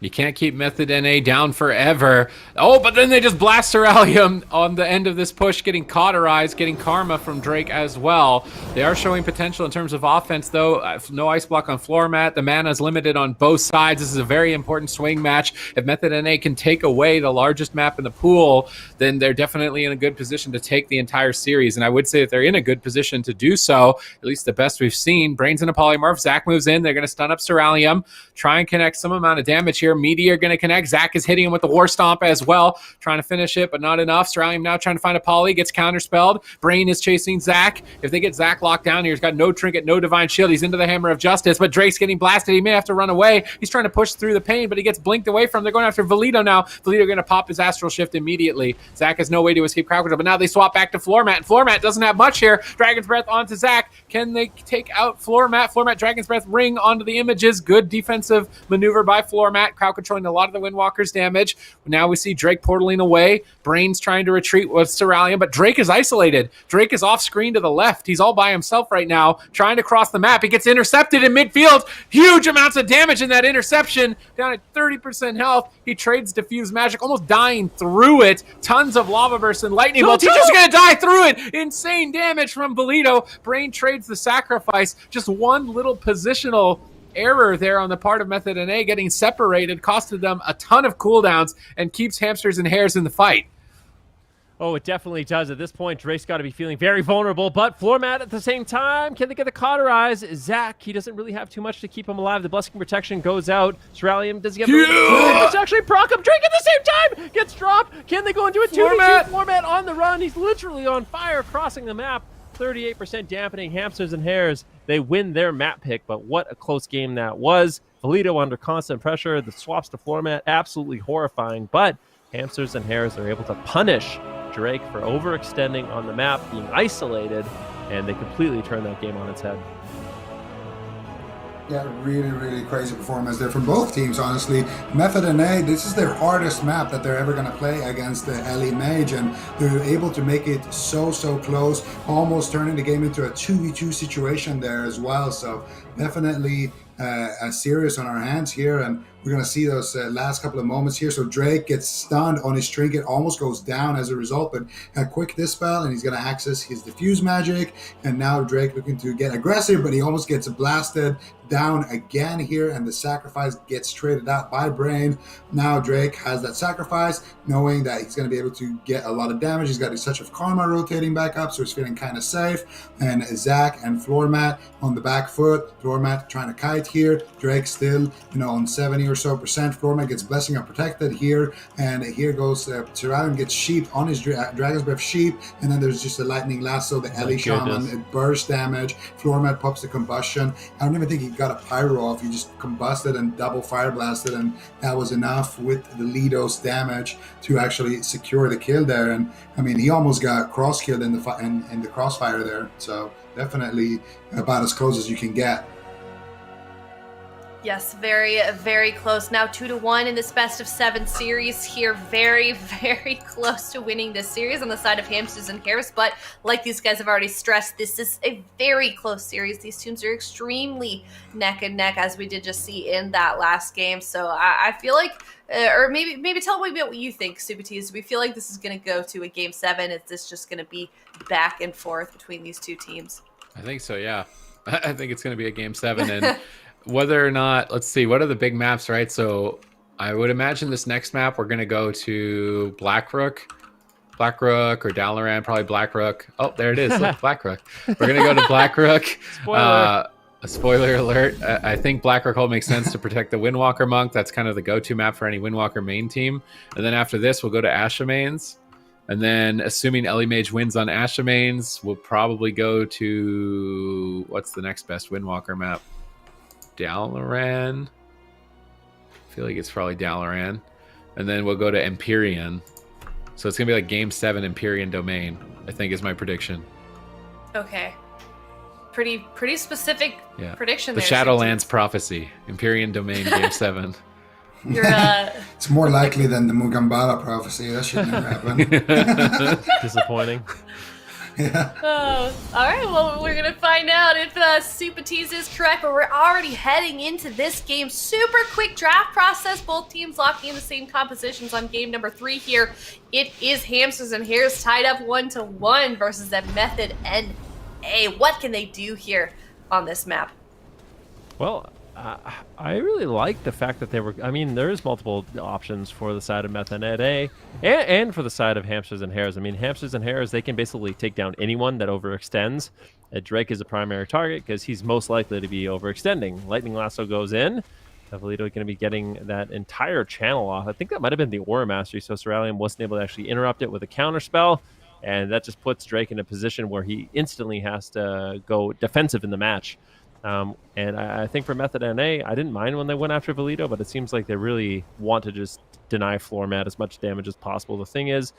You can't keep Method NA down forever. Oh, but then they just blast Ceruleum on the end of this push, getting cauterized, getting karma from Drake as well. They are showing potential in terms of offense, though. No ice block on floor mat. The mana is limited on both sides. This is a very important swing match. If Method NA can take away the largest map in the pool, then they're definitely in a good position to take the entire series. And I would say that they're in a good position to do so, at least the best we've seen. Brains in a polymorph. Zach moves in. They're going to stun up Ceruleum, try and connect some amount of damage here. Meteor going to connect. Zach is hitting him with the War Stomp as well, trying to finish it, but not enough. Ceruleum now trying to find a poly, gets counterspelled. Brain is chasing Zach. If they get Zach locked down here, he's got no trinket, no divine shield. He's into the Hammer of Justice, but Drake's getting blasted. He may have to run away. He's trying to push through the pain, but he gets blinked away from. They're going after Valito now. Valito going to pop his Astral Shift immediately. Zach has no way to escape crowd control, but now they swap back to Floor Mat, and Floor Mat doesn't have much here. Dragon's Breath onto Zach. Can they take out Floor Mat? Floor Mat, Dragon's Breath, ring onto the images. Good defensive maneuver by Floor Mat, crowd controlling a lot of the Windwalker's damage. Now we see Drake portaling away. Brains trying to retreat with Ceruleum, but Drake is isolated. Drake is off screen to the left. He's all by himself right now, trying to cross the map. He gets intercepted in midfield. Huge amounts of damage in that interception. Down at 30% health. He trades Diffuse Magic, almost dying through it. Tons of Lava Bursts and Lightning Bolts. He's just going to die through it. Insane damage from Valito. Brain trades the sacrifice. Just one little positional error there on the part of Method NA, getting separated, costed them a ton of cooldowns and keeps Hamsters and Hares in the fight. Oh, it definitely does. At this point, Drake's got to be feeling very vulnerable, but Floor Mat at the same time. Can they get the cauterize? Zach, he doesn't really have too much to keep him alive. The Blessing Protection goes out. Ceruleum, does he have It's actually proc him. Drake at the same time gets dropped. Can they go into a 2v2? Floor Mat on the run. He's literally on fire, crossing the map. 38% dampening. Hamsters and Hares, they win their map pick, but what a close game that was. Valito under constant pressure. The swaps to Floor Mat, absolutely horrifying, but Hamsters and Hares are able to punish Drake for overextending on the map, being isolated, and they completely turn that game on its head. Yeah, really, really crazy performance there from both teams, honestly. Method NA, this is their hardest map that they're ever going to play against the LE Mage, and they're able to make it so close, almost turning the game into a 2v2 situation there as well. So definitely a series on our hands here, and we're going to see those last couple of moments here. So Drake gets stunned on his trinket, almost goes down as a result, but a quick dispel, and he's going to access his diffuse magic. And now Drake looking to get aggressive, but he almost gets blasted down again here, and the sacrifice gets traded out by Brain. Now Drake has that sacrifice, knowing that he's going to be able to get a lot of damage. He's got his Touch of Karma rotating back up, so he's feeling kind of safe. And Zach and Floor Mat on the back foot. Floor Mat trying to kite here. Drake still, on 70 or so percent. Floor Mat gets Blessing Unprotected here, and here goes Ceruleum gets sheep on his Dragon's Breath sheep, and then there's just a Lightning Lasso, the Ellie Shaman, it burst damage. Floor Mat pops the combustion. I don't even think he got a pyro off. He just combusted and double fire blasted, and that was enough with the Lido's damage to actually secure the kill there. And I mean, he almost got cross killed in the crossfire there. So definitely about as close as you can get. Yes, very, very close. Now 2-1 in this best of 7 series here. Very, very close to winning this series on the side of Hamsters and Hares. But like these guys have already stressed, this is a very close series. These teams are extremely neck and neck, as we did just see in that last game. So I feel like, or maybe tell me what you think, Supatees. Do we feel like this is going to go to a game 7? Is this just going to be back and forth between these two teams? I think so, yeah. I think it's going to be a game 7, and whether or not, let's see, what are the big maps, right? So I would imagine this next map, we're going to go to Blackrook or Dalaran, probably Blackrook. Oh, there it is. Look, Blackrook. We're going to go to Blackrook. Spoiler alert. I think Blackrook will make sense to protect the Windwalker Monk. That's kind of the go-to map for any Windwalker main team. And then after this, we'll go to Ashamains. And then, assuming Ellie Mage wins on Ashamains, we'll probably go to, what's the next best Windwalker map? Dalaran. I feel like it's probably Dalaran. And then we'll go to Empyrean. So it's going to be like Game 7 Empyrean Domain, I think is my prediction. Okay. Pretty specific prediction the there. Shadowlands Prophecy. Empyrean Domain, Game 7. You're, It's more likely than the Mugambala Prophecy. That should never happen. Disappointing. Yeah. Oh, all right. Well, we're gonna find out if Supatese is correct, but we're already heading into this game. Super quick draft process. Both teams locking in the same compositions on game number 3 here. It is Hamsters and Hares tied up 1-1 versus that Method NA. What can they do here on this map? Well, I really like the fact that they were. I mean, there is multiple options for the side of Method NA and for the side of Hamsters and Hares. I mean, Hamsters and Hares, they can basically take down anyone that overextends. Drake is a primary target because he's most likely to be overextending. Lightning Lasso goes in. Valito going to be getting that entire channel off. I think that might have been the Aura Mastery, so Cerulean wasn't able to actually interrupt it with a counter spell, and that just puts Drake in a position where he instantly has to go defensive in the match. And I think for Method NA, I didn't mind when they went after Valito, but it seems like they really want to just deny floor mat as much damage as possible. The thing is,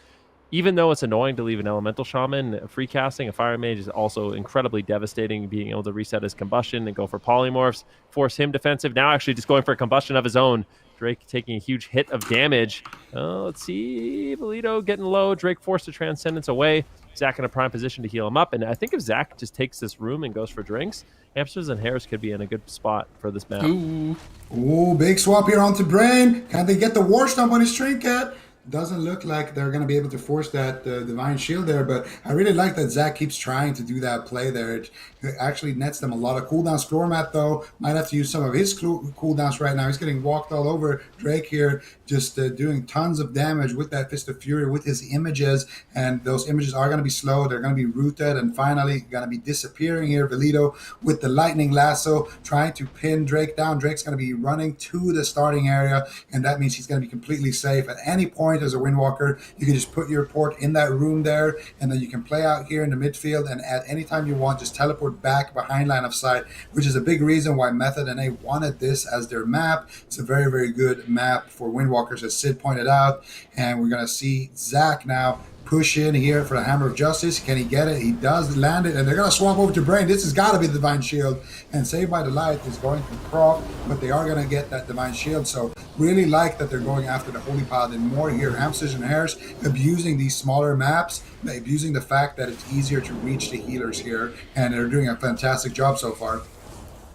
even though it's annoying to leave an Elemental Shaman, free casting a Fire Mage is also incredibly devastating, being able to reset his Combustion and go for Polymorphs, force him defensive, now actually just going for a Combustion of his own. Drake taking a huge hit of damage. Let's see, Valito getting low, Drake forced to Transcendence away. Zach in a prime position to heal him up, and I think if Zach just takes this room and goes for drinks, Hamsters and Hares could be in a good spot for this map. Ooh, big swap here onto Brain. Can they get the War Stomp on his Trinket? Doesn't look like they're going to be able to force that Divine Shield there, but I really like that Zach keeps trying to do that play there. It actually nets them a lot of cooldowns. Floor mat, though, might have to use some of his cooldowns right now. He's getting walked all over. Drake here just doing tons of damage with that Fist of Fury, with his images, and those images are going to be slow. They're going to be rooted, and finally going to be disappearing here. Valito with the Lightning Lasso trying to pin Drake down. Drake's going to be running to the starting area, and that means he's going to be completely safe at any point. As a Windwalker, you can just put your port in that room there, and then you can play out here in the midfield, and at any time you want, just teleport back behind line of sight, which is a big reason why Method NA wanted this as their map. It's a very, very good map for Windwalkers, as Sid pointed out, and we're going to see Zach now push in here for the Hammer of Justice. Can he get it? He does land it, and they're going to swap over to Brain. This has got to be the Divine Shield, and Saved by the Light is going to proc, but they are going to get that Divine Shield, so really like that they're going after the Holy Paladin more here. Hamsters and Hares abusing these smaller maps, abusing the fact that it's easier to reach the healers here, and they're doing a fantastic job so far.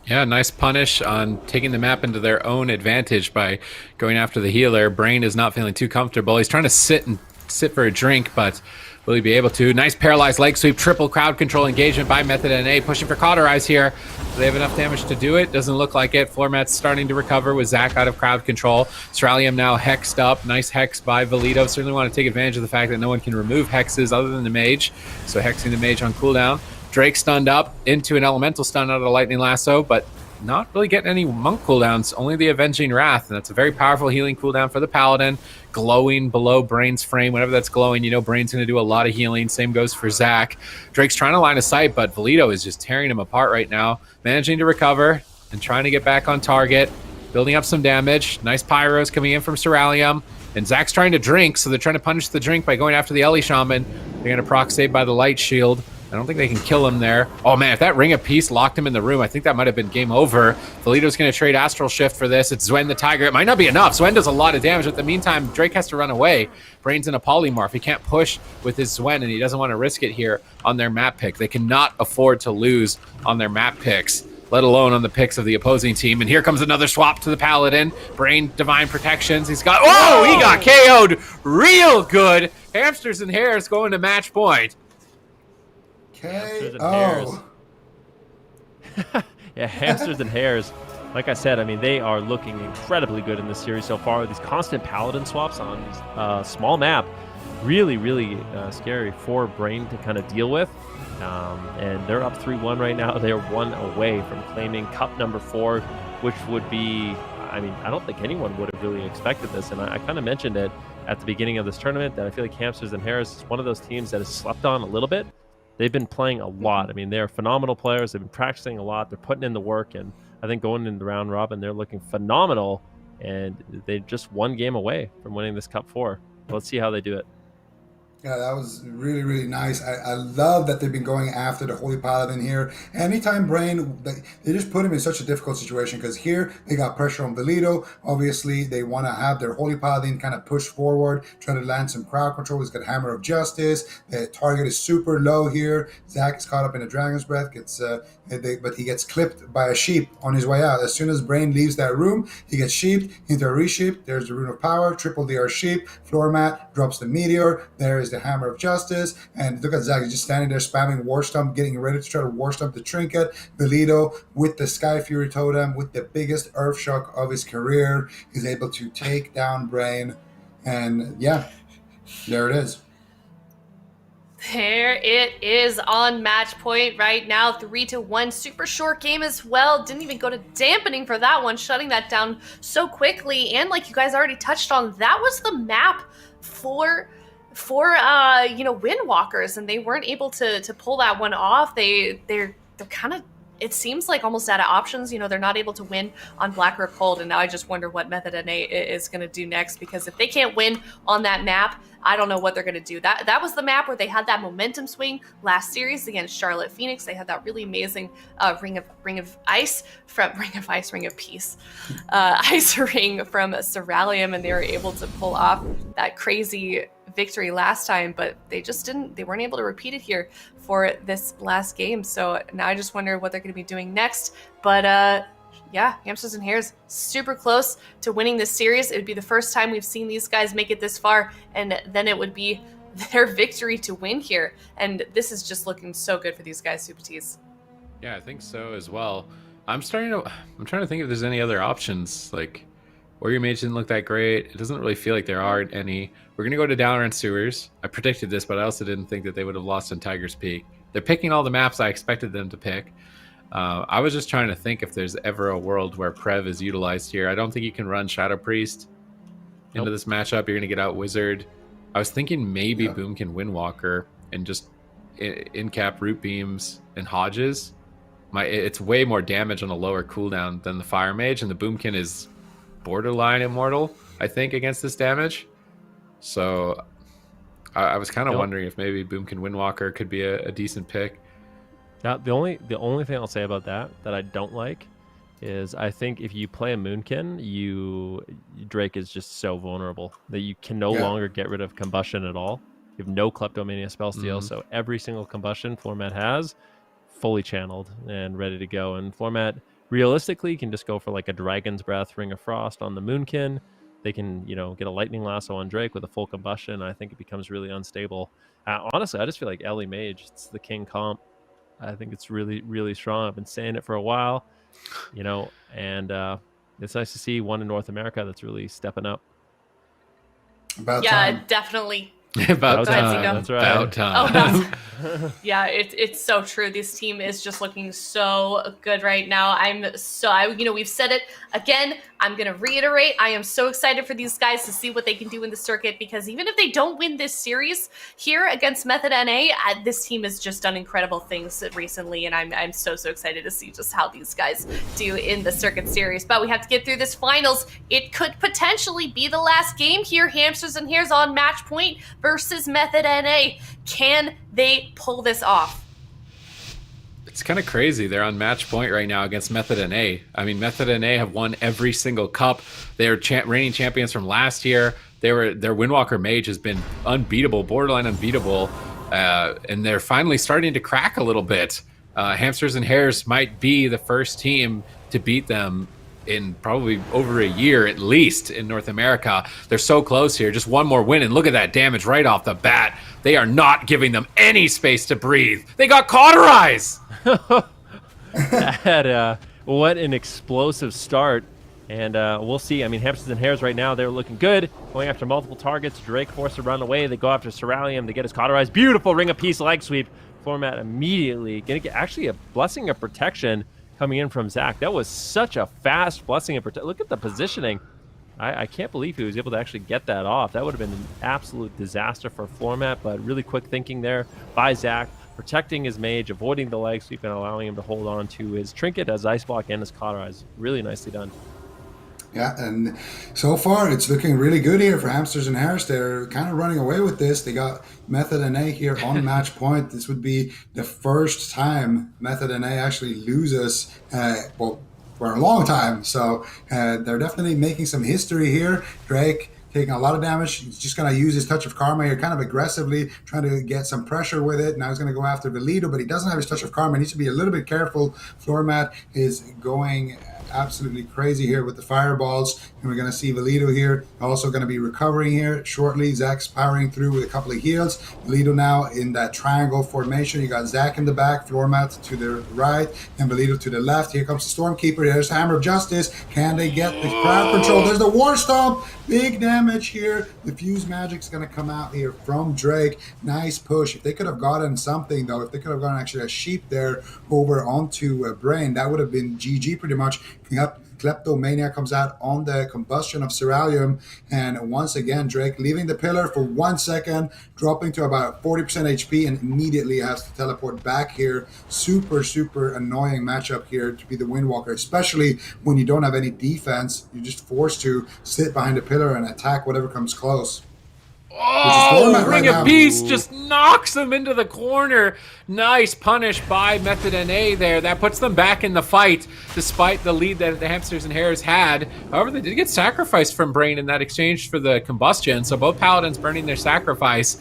Yeah, nice punish on taking the map into their own advantage by going after the healer. Brain is not feeling too comfortable. He's trying to sit for a drink, but will he be able to? Nice paralyzed leg sweep, triple crowd control engagement by Method NA, pushing for Cauterize here. Do they have enough damage to do it? Doesn't look like it. Floor mat's starting to recover with Zach out of crowd control. Cerulean now hexed up. Nice hex by Valito. Certainly want to take advantage of the fact that no one can remove hexes other than the mage, so hexing the mage on cooldown. Drake stunned up into an elemental stun out of the Lightning Lasso, but not really getting any monk cooldowns, only the Avenging Wrath, and that's a very powerful healing cooldown for the Paladin. Glowing below Brain's frame, whenever that's glowing, you know Brain's going to do a lot of healing. Same goes for Zach. Drake's trying to line of sight, but Valito is just tearing him apart right now, managing to recover and trying to get back on target, building up some damage. Nice pyros coming in from Cerulean, and Zach's trying to drink, so they're trying to punish the drink by going after the Ellie Shaman. They're going to proc save by the Light Shield. I don't think they can kill him there. Oh man, if that Ring of Peace locked him in the room, I think that might have been game over. Valito's going to trade Astral Shift for this. It's Zwen the Tiger. It might not be enough. Zwen does a lot of damage. But in the meantime, Drake has to run away. Brain's in a polymorph. He can't push with his Zwen, and he doesn't want to risk it here on their map pick. They cannot afford to lose on their map picks, let alone on the picks of the opposing team. And here comes another swap to the Paladin. Brain Divine Protections. He's got... Oh, he got KO'd real good. Hamsters and Hares going to match point. Hamsters and Hares. Yeah, Hamsters and Hares. Like I said, I mean, they are looking incredibly good in this series so far. These constant Paladin swaps on small map, really, really scary for Brain to kind of deal with. And they're up 3-1 right now. They're one away from claiming Cup number 4, which would be, I mean, I don't think anyone would have really expected this. And I kind of mentioned it at the beginning of this tournament that I feel like Hamsters and Hares is one of those teams that has slept on a little bit. They've been playing a lot. I mean, they're phenomenal players. They've been practicing a lot. They're putting in the work. And I think going into the round robin, they're looking phenomenal. And they're just one game away from winning this Cup 4. Let's see how they do it. Yeah, that was really, really nice. I love that they've been going after the Holy Paladin here. Anytime Brain, they just put him in such a difficult situation because here they got pressure on Belito. Obviously, they want to have their Holy Paladin kind of push forward, try to land some crowd control. He's got Hammer of Justice. The target is super low here. Zach is caught up in a Dragon's Breath, but he gets clipped by a sheep on his way out. As soon as Brain leaves that room, he gets sheeped into a resheep. There's the Rune of Power, triple DR sheep. Floor mat drops the Meteor. There is the Hammer of Justice, and look at Zach, he's just standing there spamming War Stump, getting ready to try to War Stump the Trinket. Belito with the Sky Fury Totem, with the biggest Earth Shock of his career, is able to take down Brain, and yeah, there it is. There it is on match point right now, 3-1. Super short game as well. Didn't even go to dampening for that one, shutting that down so quickly. And like you guys already touched on, that was the map for Windwalkers, and they weren't able to pull that one off. They're kind of, it seems like almost out of options. They're not able to win on Black or Cold, and now I just wonder what Method NA is going to do next, because if they can't win on that map, I don't know what they're going to do. That was the map where they had that momentum swing last series against Charlotte Phoenix. They had that really amazing Ring of Ice from Ring of Peace, Ice Ring from Ceruleum, and they were able to pull off that crazy victory last time, but they weren't able to repeat it here for this last game. So now I just wonder what they're going to be doing next. But yeah, Hamsters and Hares super close to winning this series. It would be the first time we've seen these guys make it this far, and then it would be their victory to win here. And this is just looking so good for these guys, Super Tees. Yeah, I think so as well. I'm trying to think if there's any other options. Like, Warrior Mage didn't look that great. It doesn't really feel like there are any. We're going to go to Downer and Sewers. I predicted this, but I also didn't think that they would have lost on Tiger's Peak. They're picking all the maps I expected them to pick. I was just trying to think if there's ever a world where Prev is utilized here. I don't think you can run Shadow Priest into this matchup. You're going to get out Wizard. I was thinking maybe Boomkin Windwalker and just in-cap Root Beams and Hodges. It's way more damage on a lower cooldown than the Fire Mage, and the Boomkin is borderline immortal, I think, against this damage. So I was kind of wondering if maybe Boomkin Windwalker could be a decent pick. Now, the only thing I'll say about that I don't like is I think if you play a Moonkin, Drake is just so vulnerable that you can no longer get rid of combustion at all. You have no Kleptomania spell steal, so every single combustion Floormat has fully channeled and ready to go. And Floormat realistically can just go for like a Dragon's Breath, Ring of Frost on the Moonkin. They can, get a Lightning Lasso on Drake with a full combustion. I think it becomes really unstable. Honestly, I just feel like Ellie Mage, it's the king comp. I think it's really, really strong. I've been saying it for a while, and it's nice to see one in North America that's really stepping up. About time. Definitely. About time. That's right. About time. Yeah, it's so true. This team is just looking so good right now. We've said it again. I'm going to reiterate. I am so excited for these guys to see what they can do in the circuit, because even if they don't win this series here against Method NA, this team has just done incredible things recently, and I'm so excited to see just how these guys do in the circuit series. But we have to get through this finals. It could potentially be the last game here. Hamsters and Hares on match point versus Method NA. Can they pull this off? It's kind of crazy. They're on match point right now against Method NA. I mean, Method NA have won every single cup. They're reigning champions from last year. Their Windwalker Mage has been unbeatable, borderline unbeatable, and they're finally starting to crack a little bit. Hamsters and Hares might be the first team to beat them in probably over a year at least in North America. They're so close here. Just one more win, and look at that damage right off the bat. They are not giving them any space to breathe. They got cauterized. What an explosive start. And we'll see. I mean, Hamsters and Hares right now, they're looking good. Going after multiple targets. Drake forced to run away. They go after Ceruleum. They get his cauterized. Beautiful Ring of Peace leg sweep. Format immediately. Going to get actually a Blessing of Protection coming in from Zach. That was such a fast Blessing of Protection. Look at the positioning. I can't believe he was able to actually get that off. That would have been an absolute disaster for Floormat, but really quick thinking there by Zach, protecting his mage, avoiding the leg sweep, and allowing him to hold on to his trinket as Ice Block and his cauterize. Really nicely done. Yeah, and so far it's looking really good here for Hamsters and Hares. They're kind of running away with this. They got Method NA here on match point. This would be the first time Method NA actually loses, well, for a long time. So they're definitely making some history here. Drake taking a lot of damage. He's just going to use his Touch of Karma here kind of aggressively, trying to get some pressure with it. Now he's going to go after Valido, but he doesn't have his Touch of Karma. He needs to be a little bit careful. Floor mat is going absolutely crazy here with the fireballs, and we're going to see Valido here also going to be recovering here shortly. Zach's powering through with a couple of heals. Valido now in that triangle formation. You got Zach in the back, floor mat to the right, and Valido to the left. Here comes the Stormkeeper. There's Hammer of Justice. Can they get the crowd control? There's the War Stomp. Big damage here. The Fuse Magic's going to come out here from Drake. Nice push. If they could have gotten something, though, if they could have gotten actually a sheep there over onto Brain, that would have been GG pretty much. Kleptomania comes out on the combustion of Ceralium, and once again Drake leaving the pillar for 1 second, dropping to about 40% HP, and immediately has to teleport back here. Super annoying matchup here to be the Windwalker, especially when you don't have any defense. You're just forced to sit behind the pillar and attack whatever comes close. Oh, Ring of Peace just knocks them into the corner. Nice punish by Method NA there. That puts them back in the fight, despite the lead that the Hamsters and Hares had. However, they did get sacrificed from Brain in that exchange for the combustion, so both Paladins burning their sacrifice.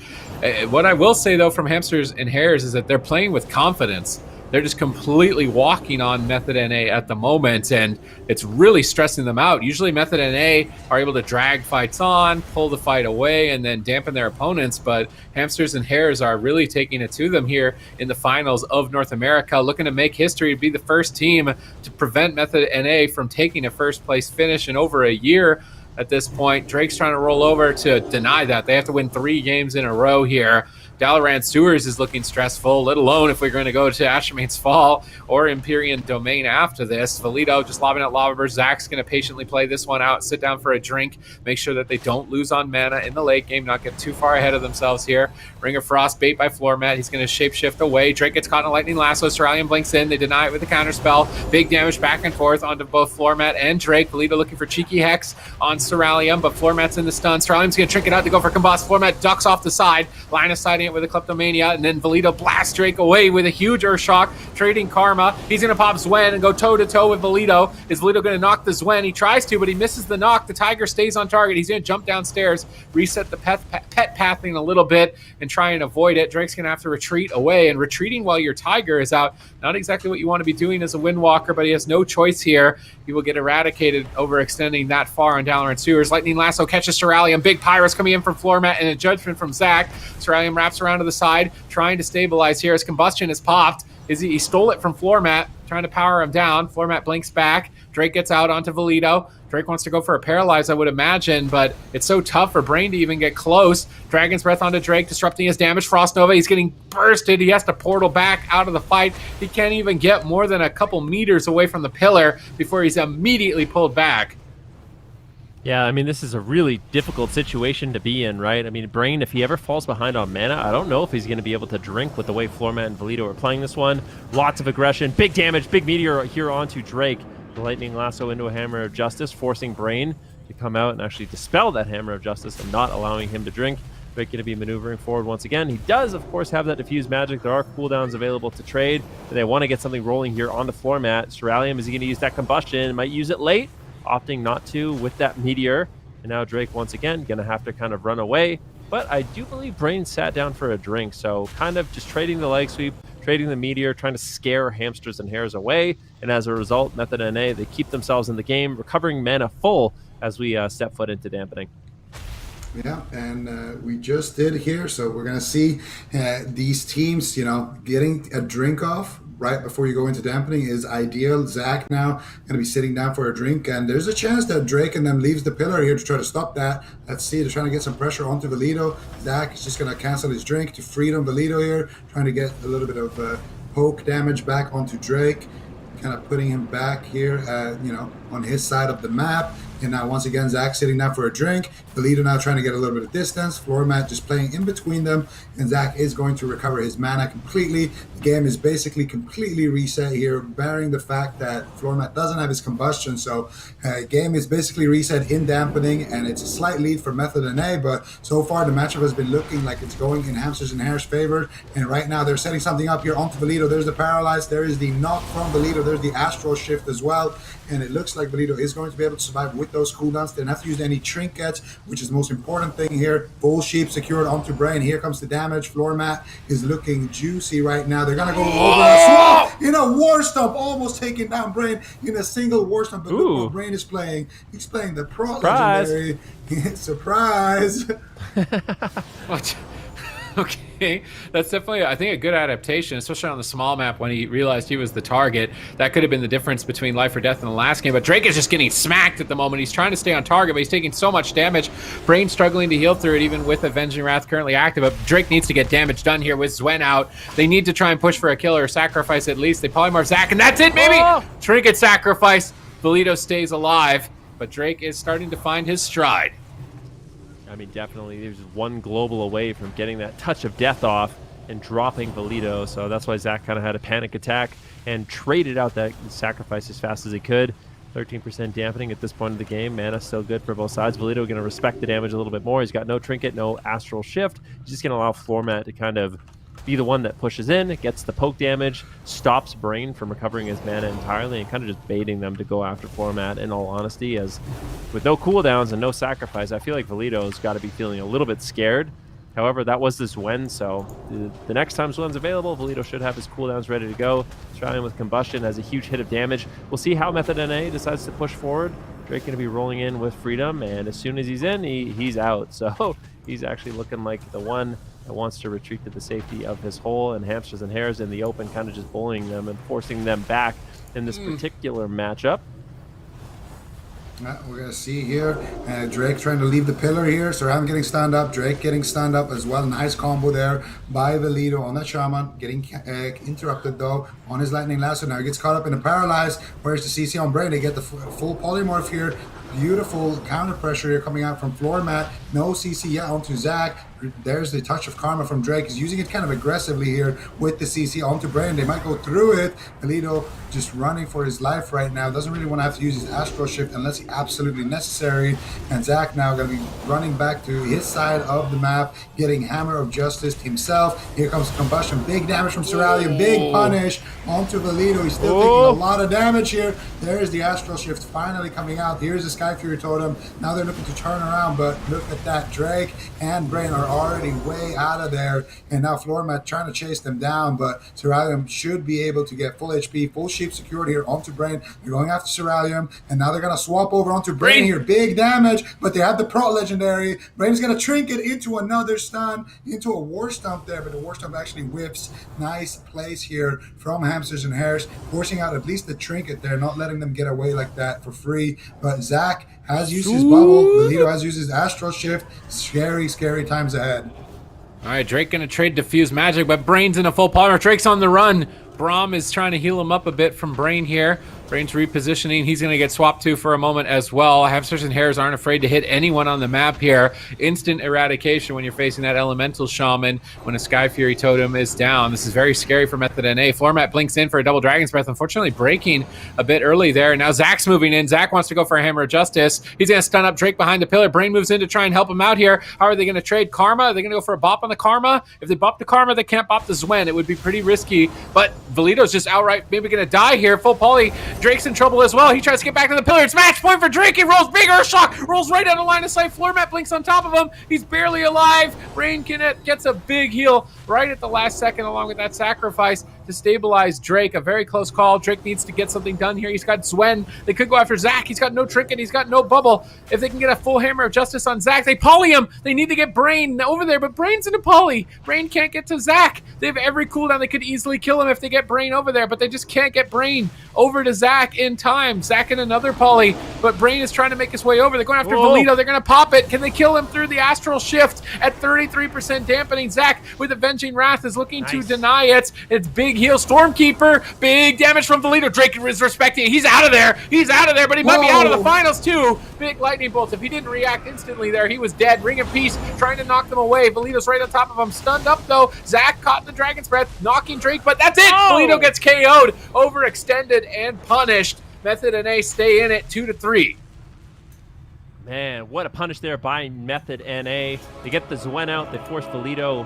What I will say, though, from Hamsters and Hares is that they're playing with confidence. They're just completely walking on Method NA at the moment, and it's really stressing them out. Usually Method NA are able to drag fights on, pull the fight away, and then dampen their opponents, but Hamsters and Hares are really taking it to them here in the finals of North America, looking to make history, to be the first team to prevent Method NA from taking a first-place finish in over a year. At this point, Drake's trying to roll over to deny that. They have to win 3 games in a row here. Dalaran Sewers is looking stressful, let alone if we're going to go to Ashmane's Fall or Empyrean Domain after this. Valido just lobbing at Lava Burst. Zach's going to patiently play this one out, sit down for a drink, make sure that they don't lose on mana in the late game, not get too far ahead of themselves here. Ring of Frost, bait by floor mat. He's going to shapeshift away. Drake gets caught in a lightning lasso. Ceralium blinks in. They deny it with a counterspell. Big damage back and forth onto both floor mat and Drake. Valido looking for cheeky hex on Ceralium, but floor mat's in the stun. Ceralium's going to trick it out to go for combust. Floor mat ducks off the side, line of sighting it with a Kleptomania, and then Valido blasts Drake away with a huge Earth Shock, trading Karma. He's going to pop Zwen and go toe-to-toe with Valido. Is Valido going to knock the Zwen? He tries to, but he misses the knock. The Tiger stays on target. He's going to jump downstairs, reset the pet pathing a little bit, and try and avoid it. Drake's going to have to retreat away, and retreating while your Tiger is out, not exactly what you want to be doing as a Windwalker, but he has no choice here. He will get eradicated overextending that far on Dalaran Sewers. Lightning Lasso catches Ceralium. Big Pyrus coming in from floor mat, and a judgment from Zach. Ceralium wraps around to the side, trying to stabilize here as combustion is popped. He stole it from floor mat, trying to power him down. Floor mat blinks back. Drake gets out onto Valido. Drake wants to go for a paralyze, I would imagine, but it's so tough for Brain to even get close. Dragon's Breath onto Drake, disrupting his damage. Frost Nova, he's getting bursted. He has to portal back out of the fight. He can't even get more than a couple meters away from the pillar before he's immediately pulled back. Yeah, I mean, this is a really difficult situation to be in, right? I mean, Brain, if he ever falls behind on mana, I don't know if he's going to be able to drink with the way Floormat and Valido are playing this one. Lots of aggression, big damage, big meteor here onto Drake. The Lightning Lasso into a Hammer of Justice, forcing Brain to come out and actually dispel that Hammer of Justice and not allowing him to drink. Drake going to be maneuvering forward once again. He does, of course, have that Diffuse Magic. There are cooldowns available to trade. They want to get something rolling here on the floor mat. Ceralium, is he going to use that Combustion? Might use it late, opting not to with that Meteor. And now Drake, once again, going to have to kind of run away. But I do believe Brain sat down for a drink, so kind of just trading the leg sweep, trading the Meteor, trying to scare Hamsters and Hares away. And as a result, Method NA, they keep themselves in the game, recovering mana full as we step foot into dampening. Yeah, and we just did here, so we're going to see these teams, getting a drink off right before you go into dampening is ideal. Zach now going to be sitting down for a drink, and there's a chance that Drake and them leaves the pillar here to try to stop that. Let's see, they're trying to get some pressure onto Valido. Zach is just going to cancel his drink to freedom Valido here, trying to get a little bit of poke damage back onto Drake, kind of putting him back here, on his side of the map. And now once again, Zach sitting down for a drink. Valido now trying to get a little bit of distance. Floor mat just playing in between them. And Zach is going to recover his mana completely. The game is basically completely reset here, bearing the fact that floor mat doesn't have his combustion. So game is basically reset in dampening, and it's a slight lead for Method NA. But so far, the matchup has been looking like it's going in Hamsters and Hares' favor. And right now, they're setting something up here onto Valido. There's the Paralyze. There is the knock from Valido. There's the Astral Shift as well. And it looks like Valido is going to be able to survive with those cooldowns. They don't have to use any trinkets, which is the most important thing here. Full sheep secured onto Brain. Here comes the damage. Floor mat is looking juicy right now. They're going to go over a swap in a war stomp, almost taking down Brain in a single war stomp. But look what Brain is playing. He's playing the Pro Legendary. Surprise. What? Okay, that's definitely, I think, a good adaptation, especially on the small map when he realized he was the target. That could have been the difference between life or death in the last game, but Drake is just getting smacked at the moment. He's trying to stay on target, but he's taking so much damage. Brain struggling to heal through it, even with Avenging Wrath currently active, but Drake needs to get damage done here with Zwen out. They need to try and push for a kill or sacrifice at least. They polymorph Zach, and that's it, maybe! Trinket sacrifice. Valido stays alive, but Drake is starting to find his stride. I mean, definitely, there's one global away from getting that touch of death off and dropping Valido, so that's why Zach kind of had a panic attack and traded out that sacrifice as fast as he could. 13% dampening at this point of the game. Mana still good for both sides. Valido going to respect the damage a little bit more. He's got no trinket, no astral shift. He's just going to allow floor mat to kind of be the one that pushes in, gets the poke damage, stops Brain from recovering his mana entirely, and kind of just baiting them to go after floor mat, in all honesty, as with no cooldowns and no sacrifice, I feel like Valido's got to be feeling a little bit scared. However, that was the Zwen, so the next time Zwen's available, Valido should have his cooldowns ready to go. Trying with Combustion has a huge hit of damage. We'll see how Method NA decides to push forward. Drake going to be rolling in with Freedom, and as soon as he's in, he's out. So he's actually looking like the one that wants to retreat to the safety of his hole, and Hamsters and Hares in the open kind of just bullying them and forcing them back in this particular matchup. We're going to see here Drake trying to leave the pillar here. Surround getting stunned up. Drake getting stunned up as well. Nice combo there by Valido on that Shaman. Getting interrupted though on his Lightning Lasso. Now he gets caught up in a Paralyze. Where's the CC on Brain? They get the full polymorph here. Beautiful counter pressure here coming out from floor mat. No CC yet onto Zach. There's the touch of karma from Drake. He's using it kind of aggressively here with the CC onto Brain. They might go through it. Valido just running for his life right now. Doesn't really want to have to use his Astral Shift unless he absolutely necessary. And Zach now going to be running back to his side of the map, getting Hammer of Justice himself. Here comes Combustion. Big damage from Cerealium. Big punish onto Valido. He's still taking a lot of damage here. There's the Astral Shift finally coming out. Here's the Sky Fury Totem. Now they're looking to turn around, but look at that. Drake and Brain are already way out of there, and now floor mat trying to chase them down, but Cerealium should be able to get full HP, full sheep secured here onto Brain. They're going after Cerealium, and now they're going to swap over onto Brain here. Big damage, but they have the Pro Legendary. Brain's going to trinket into another stun, into a War Stomp there, but the War Stomp actually whips. Nice place here from Hamsters and Hares, forcing out at least the trinket there, not letting them get away like that for free. But Zach has used his bubble. Valido has used his Astral Shift. Scary, scary times ahead. All right, Drake going to trade Diffuse Magic, but Brain's in a full power. Drake's on the run. Braum is trying to heal him up a bit from Brain here. Brain's repositioning. He's going to get swapped to for a moment as well. Hamsters and Hares aren't afraid to hit anyone on the map here. Instant eradication when you're facing that Elemental Shaman when a Sky Fury Totem is down. This is very scary for Method NA. Floor mat blinks in for a double Dragon's Breath. Unfortunately, breaking a bit early there. Now Zach's moving in. Zach wants to go for a Hammer of Justice. He's going to stun up Drake behind the pillar. Brain moves in to try and help him out here. How are they going to trade Karma? Are they going to go for a bop on the Karma? If they bop the Karma, they can't bop the Zwen. It would be pretty risky, but Valido's just outright maybe going to die here. Full poly. Drake's in trouble as well. He tries to get back to the pillar. It's match point for Drake. He rolls big Earthshock. Rolls right out of line of sight. Floor mat blinks on top of him. He's barely alive. Brain gets a big heal right at the last second along with that sacrifice to stabilize Drake. A very close call. Drake needs to get something done here. He's got Zwen. They could go after Zach. He's got no trinket. He's got no bubble. If they can get a full Hammer of Justice on Zach, they poly him. They need to get Brain over there, but Brain's in a poly. Brain can't get to Zach. They have every cooldown. They could easily kill him if they get Brain over there, but they just can't get Brain over to Zach in time. Zach in another poly, but Brain is trying to make his way over. They're going after Valido. They're going to pop it. Can they kill him through the Astral Shift at 33% dampening? Zach with Avenging Wrath is looking to deny it. It's big big heal. Stormkeeper, big damage from Valito. Drake is respecting it. He's out of there. He's out of there, but he might be out of the finals too. Big lightning bolts. If he didn't react instantly there, he was dead. Ring of Peace trying to knock them away. Valito's right on top of him. Stunned up though. Zach caught in the Dragon's Breath, knocking Drake, but that's it. Valito gets KO'd, overextended and punished. Method NA stay in it 2-3. Man, what a punish there by Method NA. They get the Zwen out. They force Valito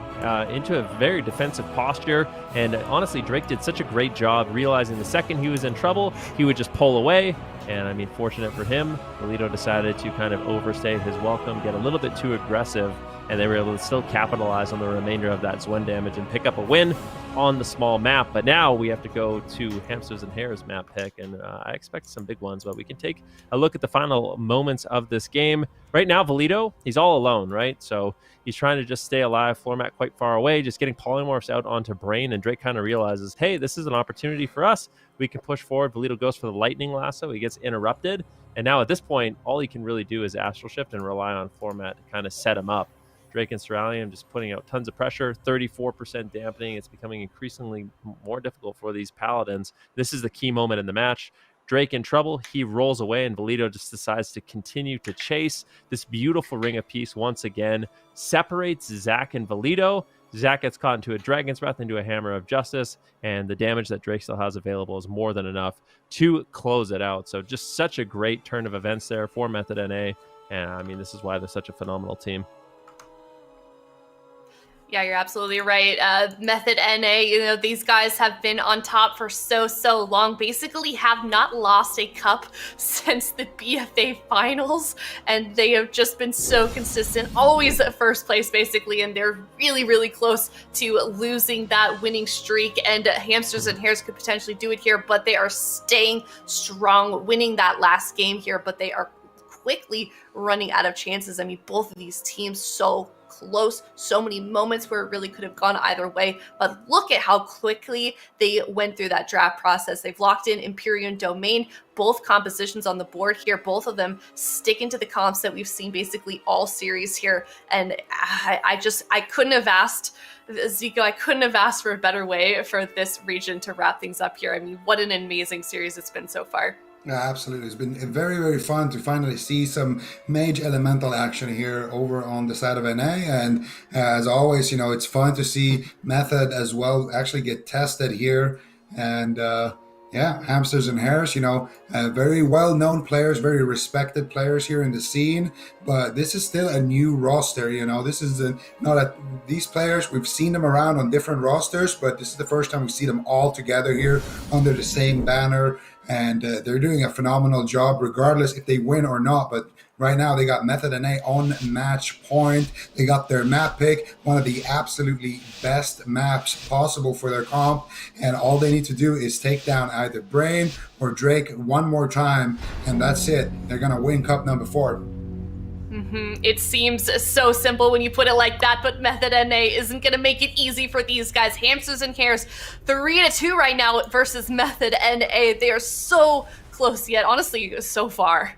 into a very defensive posture. And honestly, Drake did such a great job realizing the second he was in trouble, he would just pull away. And I mean, fortunate for him, Valito decided to kind of overstay his welcome, get a little bit too aggressive, and they were able to still capitalize on the remainder of that Zwen damage and pick up a win on the small map. But now we have to go to Hamsters and Hares map pick, and I expect some big ones, but we can take a look at the final moments of this game. Right now, Valito, he's all alone, right? So he's trying to just stay alive, floor mat quite far away, just getting polymorphs out onto Brain, and Drake kind of realizes, hey, this is an opportunity for us. We can push forward. Valito goes for the lightning lasso. He gets interrupted, and now at this point, all he can really do is astral shift and rely on floor mat to kind of set him up. Drake and Cerulean just putting out tons of pressure, 34% dampening. It's becoming increasingly more difficult for these Paladins. This is the key moment in the match. Drake in trouble, he rolls away, and Valito just decides to continue to chase. This beautiful Ring of Peace once again separates Zach and Valito. Zach gets caught into a Dragon's Breath, into a Hammer of Justice, and the damage that Drake still has available is more than enough to close it out. So just such a great turn of events there for Method NA, and I mean, this is why they're such a phenomenal team. Yeah, you're absolutely right. Method NA, these guys have been on top for so long, basically have not lost a cup since the BFA finals, and they have just been so consistent, always at first place, basically, and they're really close to losing that winning streak, and Hamsters and Hares could potentially do it here, but they are staying strong, winning that last game here, but they are quickly running out of chances. I mean, both of these teams so close, so many moments where it really could have gone either way, but look at how quickly they went through that draft process. They've locked in Empyrean Domain, both compositions on the board here, both of them sticking to the comps that we've seen basically all series here, and I couldn't have asked, Zico, I couldn't have asked for a better way for this region to wrap things up here. I mean, what an amazing series it's been so far. Yeah, absolutely. It's been very fun to finally see some mage elemental action here over on the side of NA. And as always, it's fun to see Method as well actually get tested here. And yeah, Hamsters and Hares, very well-known players, very respected players here in the scene. But this is still a new roster, This is these players, we've seen them around on different rosters, but this is the first time we see them all together here under the same banner. And they're doing a phenomenal job regardless if they win or not. But right now they got Method NA on match point. They got their map pick, one of the absolutely best maps possible for their comp. And all they need to do is take down either Brain or Drake one more time. And that's it. They're going to win cup number 4. It seems so simple when you put it like that, but Method NA isn't going to make it easy for these guys. Hamsters and Hares 3-2 right now versus Method NA. They are so close yet, honestly, so far.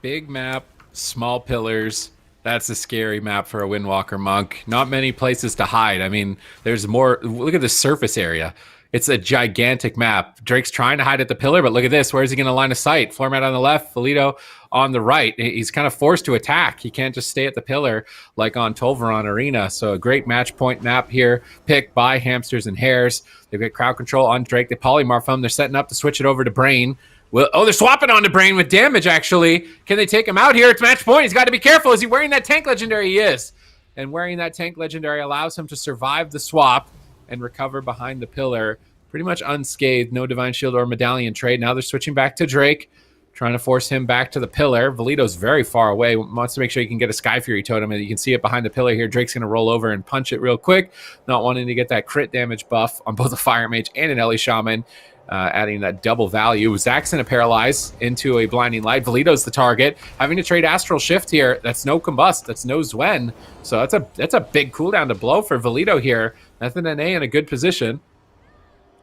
Big map, small pillars. That's a scary map for a Windwalker Monk. Not many places to hide. I mean, there's more. Look at the surface area. It's a gigantic map. Drake's trying to hide at the pillar, but look at this. Where is he going to line of sight? Floor mat on the left, Valito on the right. He's kind of forced to attack. He can't just stay at the pillar like on Tolvaron Arena. So a great match point map here, picked by Hamsters and Hares. They've got crowd control on Drake. They polymorph him. They're setting up to switch it over to Brain. Well, they're swapping on to Brain with damage, actually. Can they take him out here? It's match point. He's got to be careful. Is he wearing that tank legendary? He is. And wearing that tank legendary allows him to survive the swap and recover behind the pillar pretty much unscathed. No Divine Shield or Medallion trade. Now they're switching back to Drake, trying to force him back to the pillar. Valito's very far away, wants to make sure he can get a Sky Fury totem, and you can see it behind the pillar here. Drake's going to roll over and punch it real quick, not wanting to get that crit damage buff on both a Fire Mage and an Ellie Shaman, adding that double value. Zach's going to paralyze into a Blinding Light. Valito's the target, having to trade Astral Shift here. That's no Combust, that's no Zwen, so that's a big cooldown to blow for Valito here. Method NA in a good position.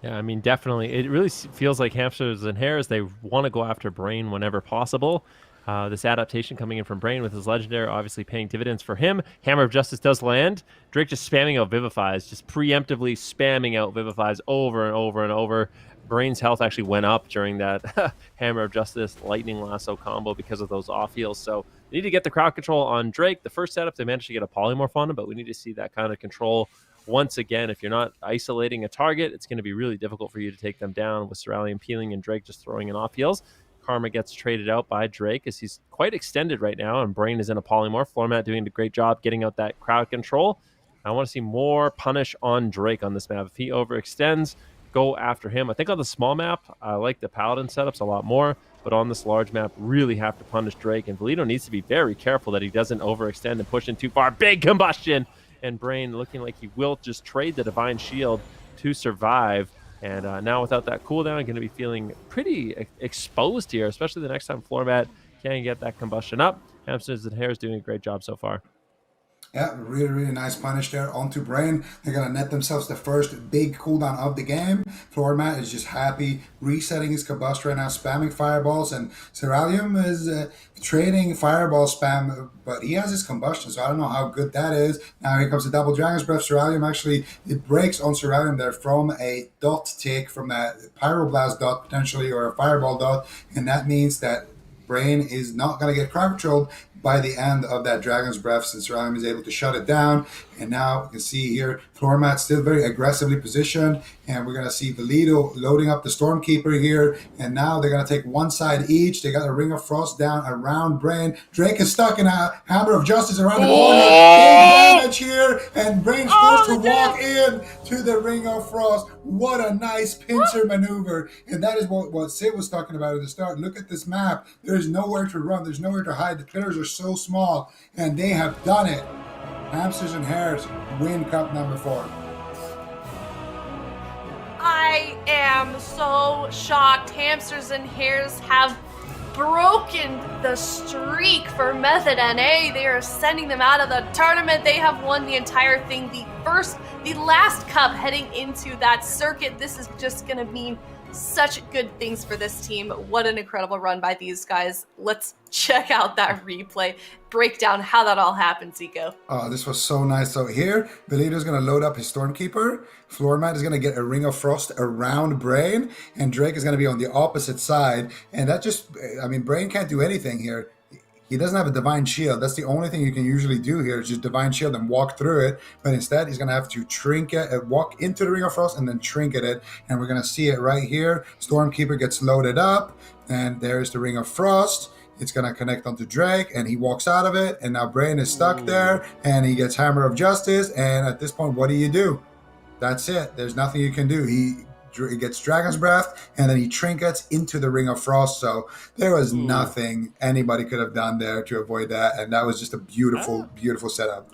Yeah, I mean, definitely. It really feels like Hamsters and Hares, they want to go after Brain whenever possible. This adaptation coming in from Brain with his legendary obviously paying dividends for him. Hammer of Justice does land. Drake just spamming out Vivifies, just preemptively spamming out Vivifies over and over and over. Brain's health actually went up during that Hammer of Justice Lightning Lasso combo because of those off heals. So they need to get the crowd control on Drake. The first setup, they managed to get a polymorph on him, but we need to see that kind of control once again. If you're not isolating a target, it's going to be really difficult for you to take them down with Cerulean peeling and Drake just throwing in off heals. Karma gets traded out by Drake as he's quite extended right now, and Brain is in a polymorph. Floormat doing a great job getting out that crowd control. I want to see more punish on Drake on this map. If he overextends, go after him. I think on the small map, I like the Paladin setups a lot more, but on this large map, really have to punish Drake, and Valido needs to be very careful that he doesn't overextend and push in too far. Big combustion, and Brain looking like he will just trade the Divine Shield to survive. And now without that cooldown, I'm going to be feeling pretty exposed here, especially the next time Floormat can get that combustion up. Hamsters and Hares doing a great job so far. Yeah, really, really nice punish there onto Brain. They're going to net themselves the first big cooldown of the game. Floormat is just happy, resetting his combust right now, spamming fireballs, and Cerulean is trading fireball spam, but he has his combustion, so I don't know how good that is. Now here comes the double Dragon's Breath. Cerulean actually, it breaks on Cerulean there from a dot tick, from that Pyroblast dot potentially, or a fireball dot, and that means that Brain is not going to get crowd controlled by the end of that Dragon's Breath, since Cerulean is able to shut it down. And now you can see here, Floormat still very aggressively positioned, and we're going to see Valido loading up the Stormkeeper here, and now they're going to take one side each. They got a Ring of Frost down around Brain. Drake is stuck in a Hammer of Justice around the corner. Big damage here, and Brain's forced to walk in to the Ring of Frost. What a nice pincer maneuver, and that is what Sid was talking about at the start. Look at this map. There's nowhere to run. There's nowhere to hide. The pillars are so small, and they have done it. Hamsters and Hares win cup number 4. I am so shocked. Hamsters and Hares have broken the streak for Method NA. They are sending them out of the tournament. They have won the entire thing. The last cup heading into that circuit. This is just going to mean such good things for this team. What an incredible run by these guys. Let's check out that replay, break down how that all happened, Zico. Oh, this was so nice. So here, Valido's going to load up his Stormkeeper. Floormat is going to get a Ring of Frost around Brain, and Drake is going to be on the opposite side. And that just, I mean, Brain can't do anything here. He doesn't have a Divine Shield. That's the only thing you can usually do here, is just Divine Shield and walk through it. But instead, he's going to have to trinket, walk into the Ring of Frost and then trinket it. And we're going to see it right here. Stormkeeper gets loaded up, and there's the Ring of Frost. It's going to connect onto Drake, and he walks out of it. And now Brain is stuck there, and he gets Hammer of Justice. And at this point, what do? That's it. There's nothing you can do. He gets Dragon's Breath, and then he trinkets into the Ring of Frost. So there was nothing anybody could have done there to avoid that, and that was just a beautiful, beautiful setup.